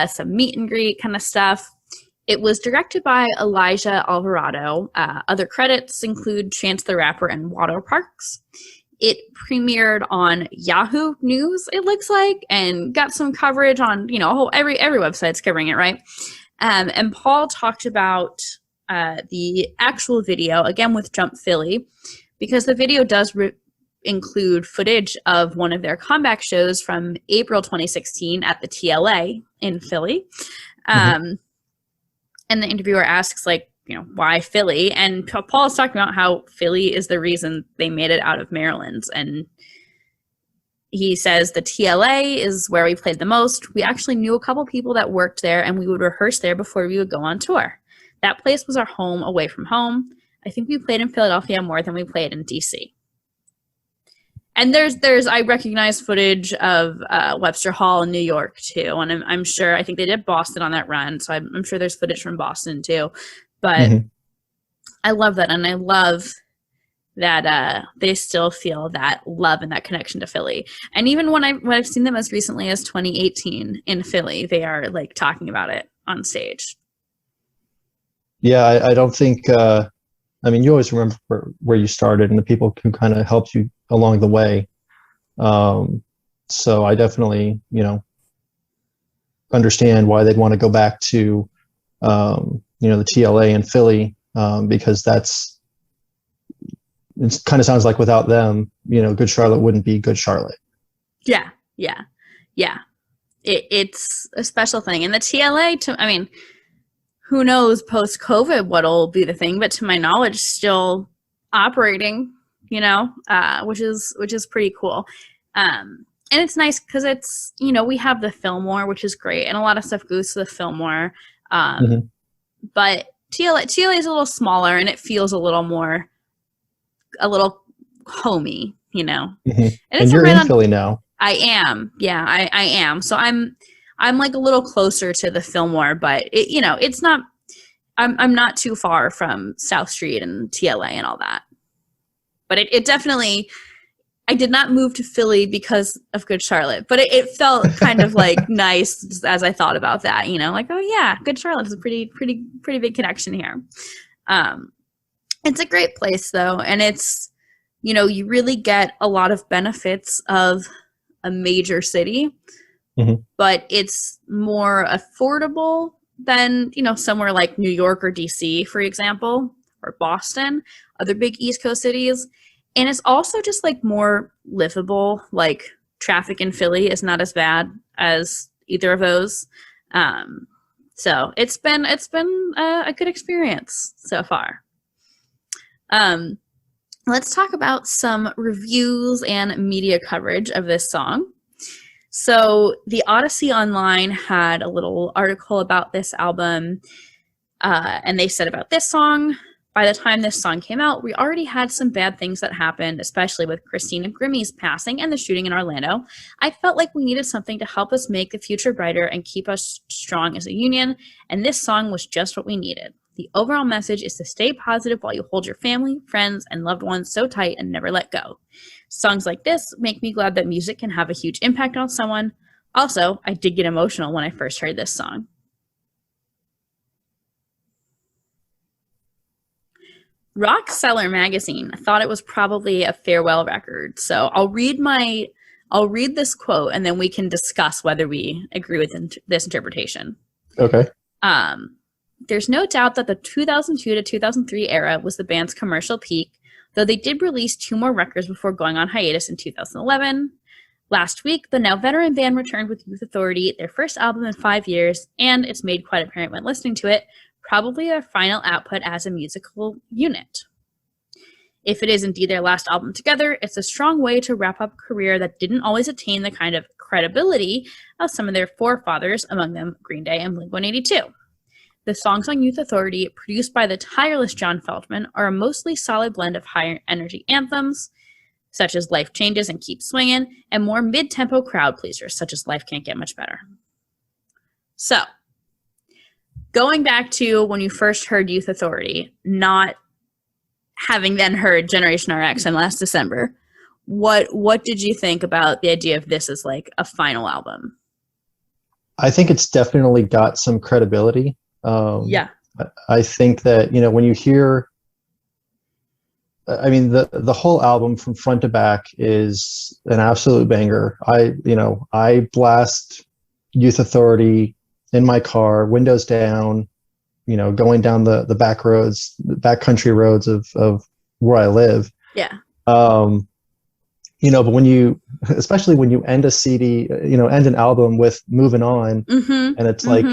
some meet and greet kind of stuff. It was directed by Elijah Alvarado. Other credits include Chance the Rapper and Water Parks. It premiered on Yahoo News, it looks like, and got some coverage on, you know, every website's covering it, right? And Paul talked about the actual video, again with Jump Philly, because the video does include footage of one of their comeback shows from April 2016 at the TLA in Philly. And the interviewer asks, like, you know, why Philly? And Paul is talking about how Philly is the reason they made it out of Maryland. And he says the TLA is where we played the most. We actually knew a couple people that worked there, and we would rehearse there before we would go on tour. That place was our home away from home. I think we played in Philadelphia more than we played in DC. And I recognize footage of Webster Hall in New York too, and I'm sure, I think they did Boston on that run, so I'm sure there's footage from Boston too. But I love that, and I love that they still feel that love and that connection to Philly. And even when I've seen them as recently as 2018 in Philly, they are like talking about it on stage. Yeah, I don't think. I mean, you always remember where you started and the people who kind of helped you along the way. So I definitely, you know, understand why they'd want to go back to, you know, the TLA in Philly, because it kind of sounds like without them, you know, Good Charlotte wouldn't be Good Charlotte. Yeah. It's a special thing. And the TLA, I mean, who knows post-COVID what'll be the thing, but to my knowledge, still operating, you know, which is pretty cool. And it's nice because it's, you know, we have the Fillmore, which is great, and a lot of stuff goes to the Fillmore. Mhm. But TLA is a little smaller, and it feels a little homey, you know. Mhm. And And it's you're right in on. Philly now. I am, yeah, I am. So I'm like a little closer to the Fillmore, but it's not. I'm not too far from South Street and TLA and all that. But it definitely. I did not move to Philly because of Good Charlotte, but it felt kind of like nice as I thought about that, like, oh yeah, Good Charlotte is a pretty big connection here. It's a great place though, and it's, you really get a lot of benefits of a major city, but it's more affordable than, somewhere like New York or DC, for example, or Boston, other big East Coast cities. And it's also just like more livable. Like traffic in Philly is not as bad as either of those. So it's been a good experience so far. Let's talk about some reviews and media coverage of this song. So the Odyssey Online had a little article about this album, and they said about this song, by the time this song came out, we already had some bad things that happened, especially with Christina Grimmie's passing and the shooting in Orlando. I felt like we needed something to help us make the future brighter and keep us strong as a union, and this song was just what we needed. The overall message is to stay positive while you hold your family, friends, and loved ones so tight and never let go. Songs like this make me glad that music can have a huge impact on someone. Also, I did get emotional when I first heard this song. Rock Seller magazine thought it was probably a farewell record. So I'll read this quote, and then we can discuss whether we agree with this interpretation. Okay. There's no doubt that the 2002 to 2003 era was the band's commercial peak, though they did release 2 more records before going on hiatus in 2011. Last week, the now veteran band returned with Youth Authority, their first album in 5 years, and it's made quite apparent when listening to it, probably their final output as a musical unit. If it is indeed their last album together, it's a strong way to wrap up a career that didn't always attain the kind of credibility of some of their forefathers, among them Green Day and Blink-182. The songs on Youth Authority, produced by the tireless John Feldman, are a mostly solid blend of higher energy anthems, such as Life Changes and Keep Swingin', and more mid-tempo crowd pleasers, such as Life Can't Get Much Better. So, going back to when you first heard Youth Authority, not having then heard Generation RX in last December, what did you think about the idea of this as like a final album? I think it's definitely got some credibility. Yeah. I think that, when you hear, I mean, the whole album from front to back is an absolute banger. I blast Youth Authority in my car, windows down, going down the back roads, back country roads of where I live. Yeah. But especially when you end a CD, end an album with Moving On, and it's like,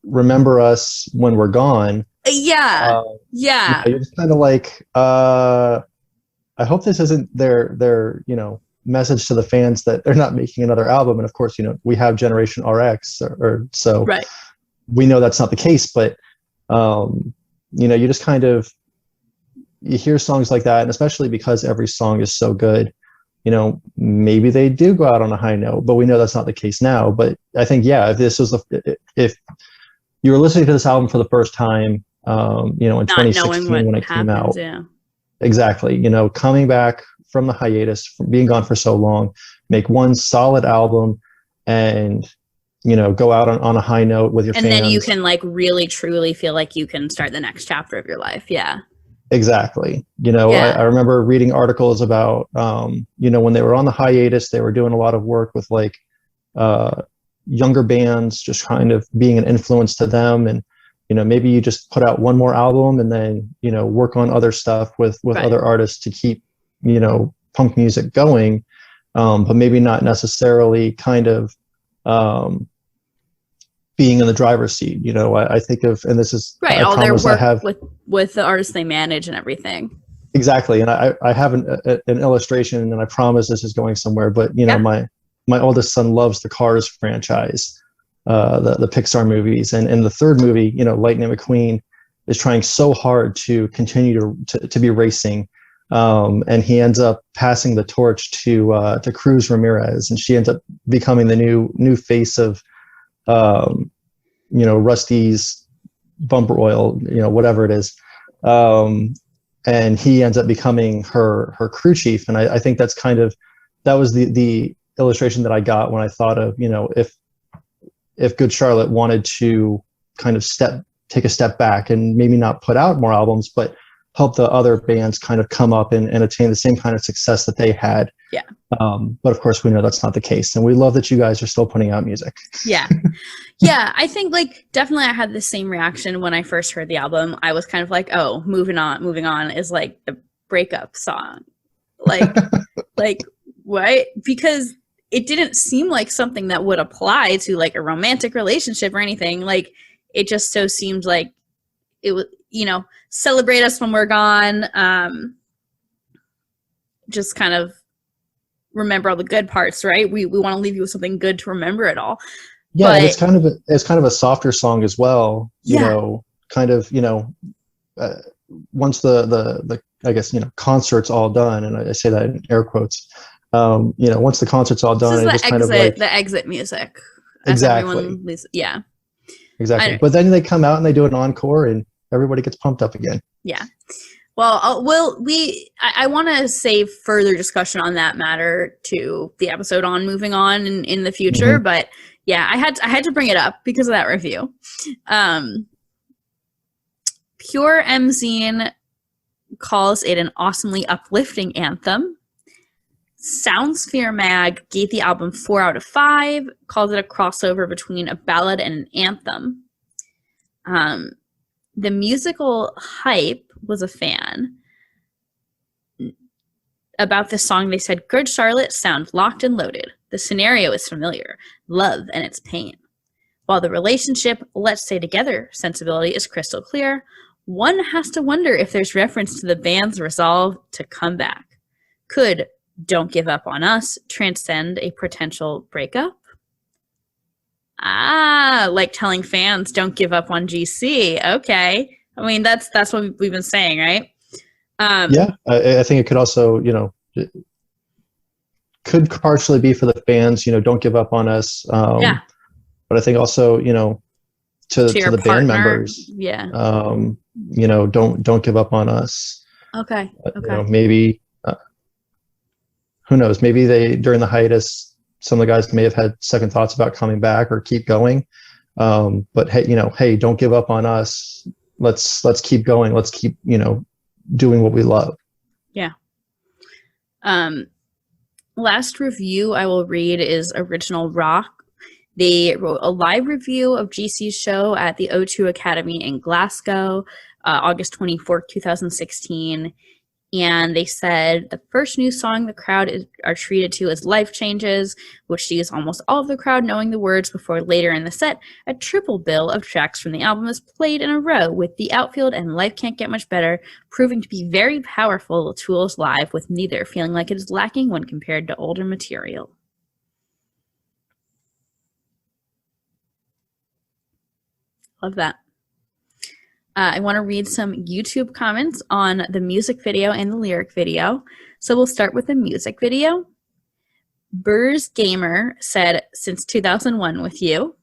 remember us when we're gone. Yeah. You're just kind of like, I hope this isn't their message to the fans that they're not making another album. And of course, we have Generation RX, or so right. We know that's not the case, but you just kind of, you hear songs like that, and especially because every song is so good, maybe they do go out on a high note, but we know that's not the case now. But I think, if you were listening to this album for the first time, in 2016 when it came out, yeah. Exactly, coming back from the hiatus, from being gone for so long, make one solid album, and go out on a high note with your fans. And then you can like really truly feel like you can start the next chapter of your life. Yeah. Exactly. I remember reading articles about, when they were on the hiatus, they were doing a lot of work with like younger bands, just kind of being an influence to them. And, maybe you just put out one more album and then, work on other stuff with right. other artists to keep, punk music going. But maybe not necessarily kind of being in the driver's seat. I think of, and this is right, all their work with the artists they manage and everything. Exactly. And I have an illustration, and I promise this is going somewhere, but my oldest son loves the Cars franchise. the Pixar movies. And in the third movie, you know, Lightning McQueen is trying so hard to continue to be racing. And he ends up passing the torch to Cruz Ramirez, and she ends up becoming the new face of, you know, Rusty's bumper oil, you know, whatever it is. And he ends up becoming her crew chief. And I think that was the illustration that I got when I thought of, you know, if Good Charlotte wanted to kind of take a step back and maybe not put out more albums, but help the other bands kind of come up and attain the same kind of success that they had. Yeah. But of course we know that's not the case. And we love that you guys are still putting out music. Yeah. Yeah. I think like definitely I had the same reaction when I first heard the album. I was kind of like, oh, moving on is like the breakup song. Like, like what? Because it didn't seem like something that would apply to like a romantic relationship or anything. Like it just so seemed like it was, you know, celebrate us when we're gone. Just kind of remember all the good parts, right? We want to leave you with something good to remember it all. Yeah, but, and it's kind of a softer song as well. You know, kind of, you know, once the I guess, you know, concert's all done, and I say that in air quotes. You know, once the concert's all done, this is it just kind of like the exit music. Exactly. Yeah. Exactly. But then they come out and they do an encore, and everybody gets pumped up again. Yeah. Well, I want to save further discussion on that matter to the episode on moving on in the future. Mm-hmm. But yeah, I had to bring it up because of that review. Pure MZine calls it an awesomely uplifting anthem. Soundsphere Mag gave the album 4 out of 5, called it a crossover between a ballad and an anthem. The musical Hype was a fan. About this song, they said, Good Charlotte sound locked and loaded. The scenario is familiar. Love and its pain. While the relationship, let's stay together sensibility is crystal clear, one has to wonder if there's reference to the band's resolve to come back. Could Don't Give Up on Us transcend a potential breakup? Like telling fans don't give up on GC. Okay. I mean, that's what we've been saying, right? Yeah, I think it could also, you know, could partially be for the fans, you know, don't give up on us. Yeah. But I think also, you know, to the partner, band members, yeah. You know, don't give up on us. Okay. Okay. You know, maybe, who knows? Maybe during the hiatus, some of the guys may have had second thoughts about coming back or keep going. But hey, you know, hey, don't give up on us. Let's keep going. Let's keep, you know, doing what we love. Yeah. Last review I will read is Original Rock. They wrote a live review of GC's show at the O2 Academy in Glasgow, August 24th, 2016. And they said the first new song the crowd are treated to is Life Changes, which sees almost all of the crowd knowing the words before later in the set, a triple bill of tracks from the album is played in a row, with The Outfield and Life Can't Get Much Better proving to be very powerful tools live, with neither feeling like it is lacking when compared to older material. Love that. I want to read some YouTube comments on the music video and the lyric video. So we'll start with the music video. Burrs Gamer said, since 2001 with you.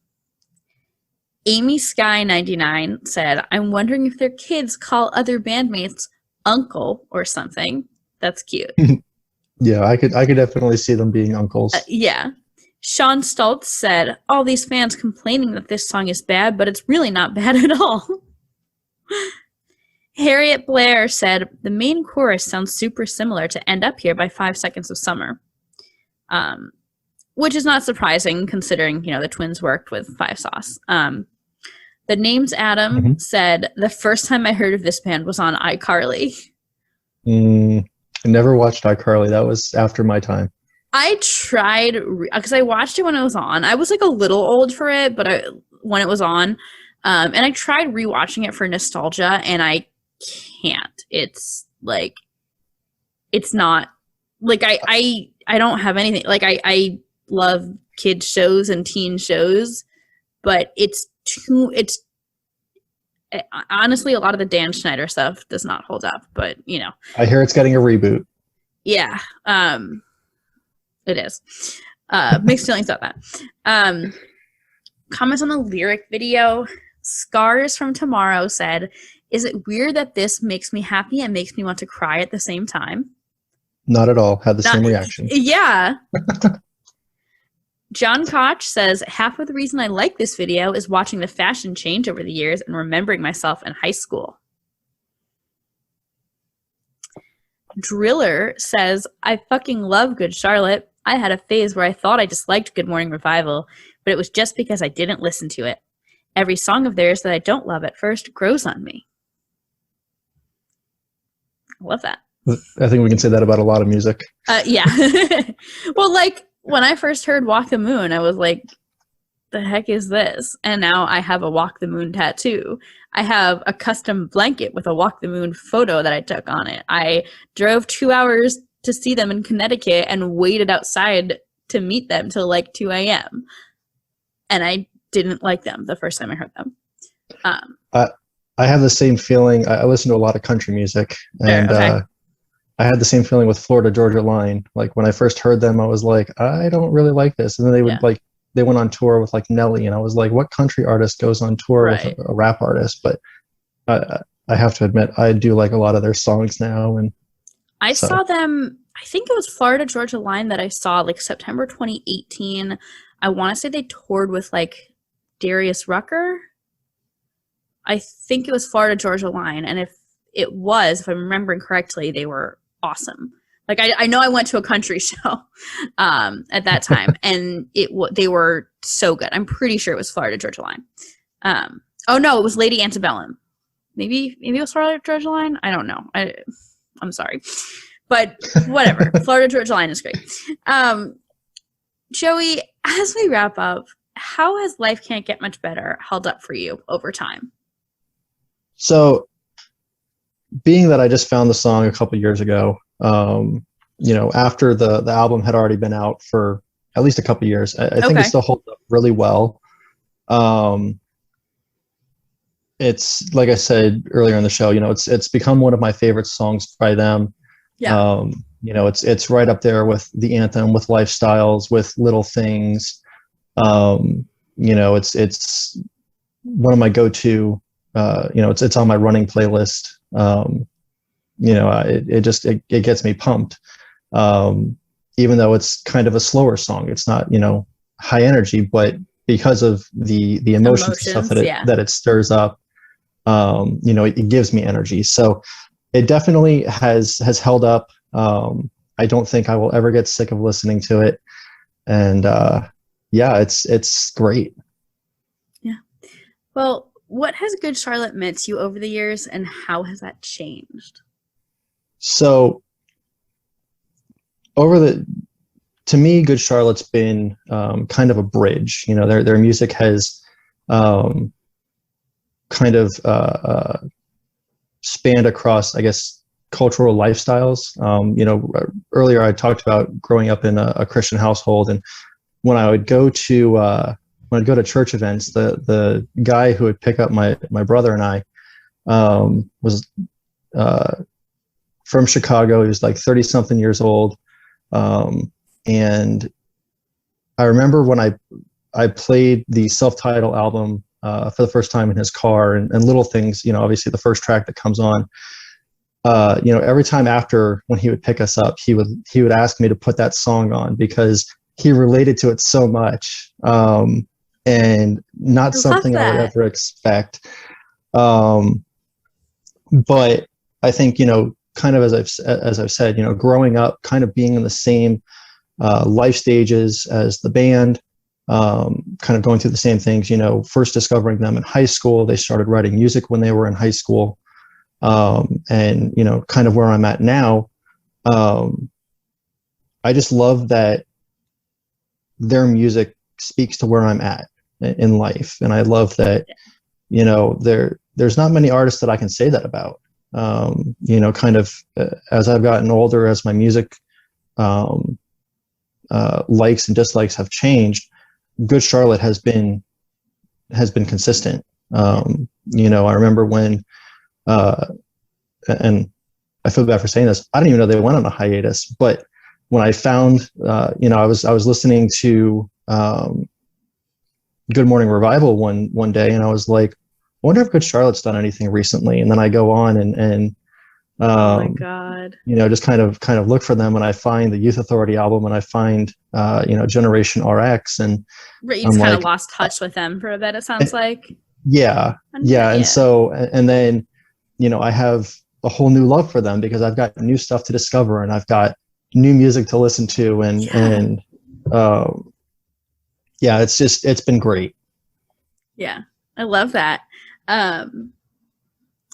Amy Sky 99 said, I'm wondering if their kids call other bandmates uncle or something. That's cute. Yeah, I could definitely see them being uncles. Yeah. Sean Stoltz said, all these fans complaining that this song is bad, but it's really not bad at all. Harriet Blair said, the main chorus sounds super similar to End Up Here by 5 Seconds of Summer. Which is not surprising considering, you know, the twins worked with Five Sauce. The Names Adam said, the first time I heard of this band was on iCarly. I never watched iCarly. That was after my time. I tried, because I watched it when it was on. I was like a little old for it, but when it was on. And I tried rewatching it for nostalgia, and I can't. It's like, it's not, like, I don't have anything. Like, I love kids shows and teen shows, but it's honestly, a lot of the Dan Schneider stuff does not hold up, but you know. I hear it's getting a reboot. Yeah, it is. Mixed feelings about that. Comments on the lyric video. Scars from Tomorrow said, "Is it weird that this makes me happy and makes me want to cry at the same time?" Not at all. Had the same reaction. Yeah. John Koch says, "Half of the reason I like this video is watching the fashion change over the years and remembering myself in high school." Driller says, "I fucking love Good Charlotte. I had a phase where I thought I disliked Good Morning Revival, but it was just because I didn't listen to it. Every song of theirs that I don't love at first grows on me." I love that. I think we can say that about a lot of music. Yeah. Well, like, when I first heard Walk the Moon, I was like, the heck is this? And now I have a Walk the Moon tattoo. I have a custom blanket with a Walk the Moon photo that I took on it. I drove 2 hours to see them in Connecticut and waited outside to meet them till like 2 a.m. And I didn't like them the first time I heard them. I have the same feeling. I listen to a lot of country music, and okay. I had the same feeling with Florida Georgia Line. Like when I first heard them, I was like, I don't really like this. And then they would they went on tour with like Nelly, and I was like, what country artist goes on tour with a rap artist? But I have to admit, I do like a lot of their songs now. And I saw them, I think it was Florida Georgia Line that I saw like September 2018. I want to say they toured with like Darius Rucker. I think it was Florida Georgia Line. And if I'm remembering correctly, they were awesome. Like I know I went to a country show at that time, and they were so good. I'm pretty sure it was Florida Georgia Line. Oh no, it was Lady Antebellum. Maybe it was Florida Georgia Line. I don't know. I'm sorry, but whatever. Florida Georgia Line is great. Joey, as we wrap up, how has Life Can't Get Much Better held up for you over time? So, being that I just found the song a couple years ago, after the album had already been out for at least a couple years, I think it still holds up really well. It's like I said earlier in the show, it's become one of my favorite songs by them. Yeah. It's right up there with the anthem, with Lifestyles, with Little Things. It's one of my go-to. It's on my running playlist. It gets me pumped. Even though it's kind of a slower song, it's not, high energy, but because of the emotions and stuff that it stirs up, it gives me energy. So it definitely has held up. I don't think I will ever get sick of listening to it. And it's great. Yeah. Well, what has Good Charlotte meant to you over the years, and how has that changed? So to me, Good Charlotte's been kind of a bridge. Their music has kind of spanned across, I guess, cultural lifestyles. Earlier I talked about growing up in a Christian household, and when I would go to church events, the guy who would pick up my brother and I was from Chicago. He was like 30-something years old. And I remember when I played the self-titled album for the first time in his car, and Little Things, obviously the first track that comes on, every time after, when he would pick us up, he would ask me to put that song on because he related to it so much. And not something I would ever expect. But I think, kind of as I've said, growing up, kind of being in the same life stages as the band, kind of going through the same things, first discovering them in high school. They started writing music when they were in high school. And, kind of where I'm at now, I just love that their music speaks to where I'm at in life. And I love that, there's not many artists that I can say that about. Kind of as I've gotten older, as my music likes and dislikes have changed, Good Charlotte has been has been consistent. You know, I remember when, and I feel bad for saying this, I didn't even know they went on a hiatus, but when I found, you know, I was listening to Good Morning Revival one day, and I was like, I wonder if Good Charlotte's done anything recently. And then I go on and Oh my God. you know, just kind of look for them, and I find the Youth Authority album, and I find you know, Generation RX, and Right, you just kind of lost touch with them for a bit, it sounds like. Yeah. And so, and then, you know, I have a whole new love for them because I've got new stuff to discover, and I've got new music to listen to, and yeah, it's been great. Yeah, I love that.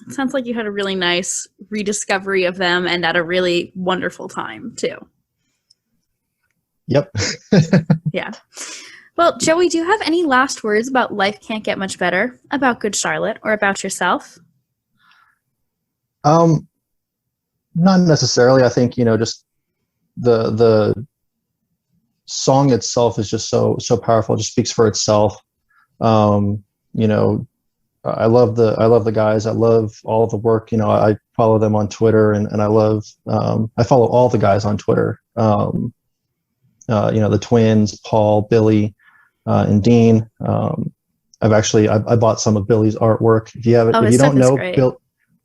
It sounds like you had a really nice rediscovery of them and at a really wonderful time too. Yep. Yeah. Well, Joey, do you have any last words about Life Can't Get Much Better, about Good Charlotte, or about yourself? Not necessarily. I think, you know, just the song itself is just so powerful. It just speaks for itself. You know, I love the guys. I love all the work. You know, I follow them on Twitter, and I love, I follow all the guys on Twitter. You know, the twins, Paul, Billy, and Dean. I bought some of Billy's artwork. If you don't know,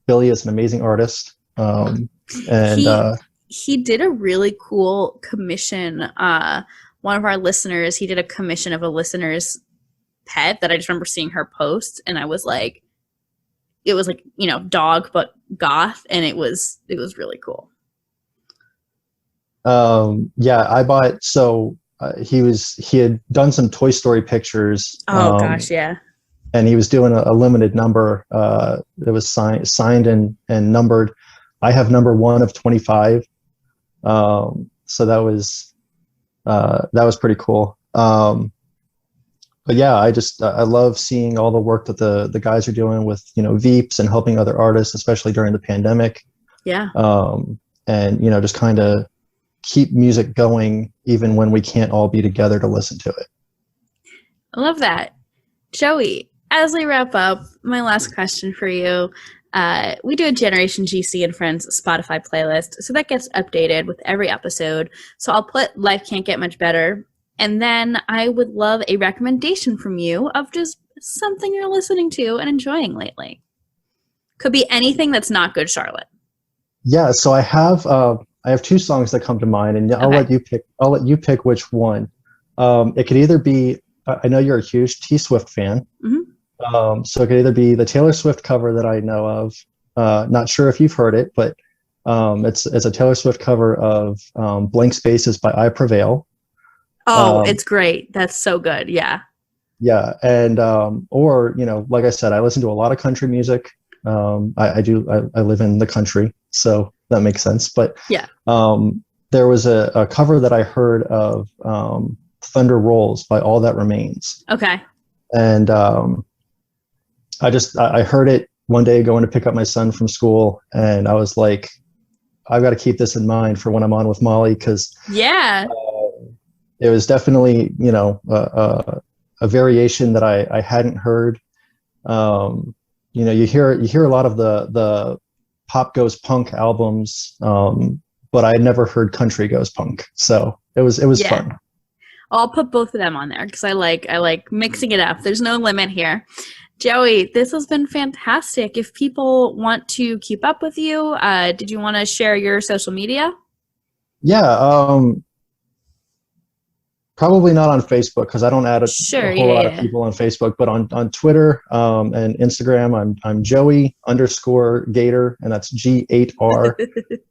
Billy is an amazing artist. And he did a really cool commission. One of our listeners, he did a commission of a listener's pet that I just remember seeing her post, and I was like, it was like, you know, dog but goth, and it was really cool. Yeah, I bought, so he had done some Toy Story pictures. Oh gosh, yeah. And he was doing a limited number. It was signed and numbered. I have number 1 of 25. So that was pretty cool. But yeah, I love seeing all the work that the guys are doing with, you know, Veeps and helping other artists, especially during the pandemic. Yeah. And, you know, just kind of keep music going even when we can't all be together to listen to it. I love that. Joey, as we wrap up, my last question for you. We do a Generation GC and Friends Spotify playlist, so that gets updated with every episode. So I'll put Life Can't Get Much Better, and then I would love a recommendation from you of just something you're listening to and enjoying lately. Could be anything that's not Good Charlotte. Yeah, so I have 2 songs that come to mind, and I'll let you pick which one. It could either be, I know you're a huge T Swift fan. Mm-hmm. So it could either be the Taylor Swift cover that I know of. Not sure if you've heard it, but it's a Taylor Swift cover of Blank Spaces by I Prevail. Oh, it's great. That's so good. Yeah. Yeah. And, or, you know, like I said, I listen to a lot of country music. I live in the country, so that makes sense. But yeah, there was a cover that I heard of Thunder Rolls by All That Remains. Okay. And I heard it one day going to pick up my son from school, and I was like, I've got to keep this in mind for when I'm on with Molly, because yeah, it was definitely, you know, a variation that I hadn't heard. You know, you hear a lot of the pop goes punk albums, but I had never heard country goes punk, so it was fun. I'll put both of them on there because I like mixing it up. There's no limit here. Joey, this has been fantastic. If people want to keep up with you, did you want to share your social media? Yeah, probably not on Facebook because I don't add a whole lot of people on Facebook, but on Twitter and Instagram, I'm Joey_Gator, and that's G8R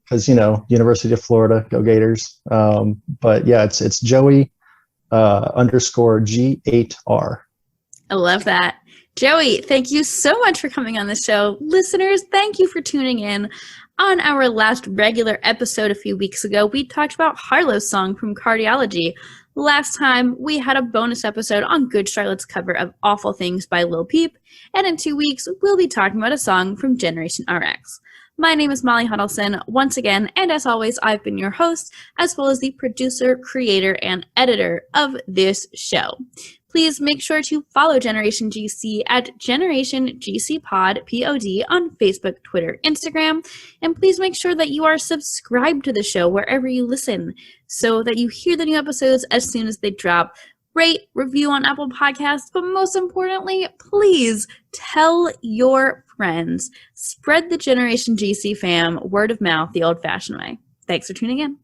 because, you know, University of Florida, go Gators. But yeah, it's Joey _G8R. I love that. Joey, thank you so much for coming on the show. Listeners, thank you for tuning in. On our last regular episode a few weeks ago, we talked about Harlow's song from Cardiology. Last time, we had a bonus episode on Good Charlotte's cover of Awful Things by Lil Peep, and in 2 weeks, we'll be talking about a song from Generation RX. My name is Molly Hudelson once again, and as always, I've been your host, as well as the producer, creator, and editor of this show. Please make sure to follow Generation GC at Generation GC Pod, POD, on Facebook, Twitter, Instagram, and please make sure that you are subscribed to the show wherever you listen so that you hear the new episodes as soon as they drop. Rate, review on Apple Podcasts, but most importantly, please tell your friends. Spread the Generation GC fam word of mouth the old-fashioned way. Thanks for tuning in.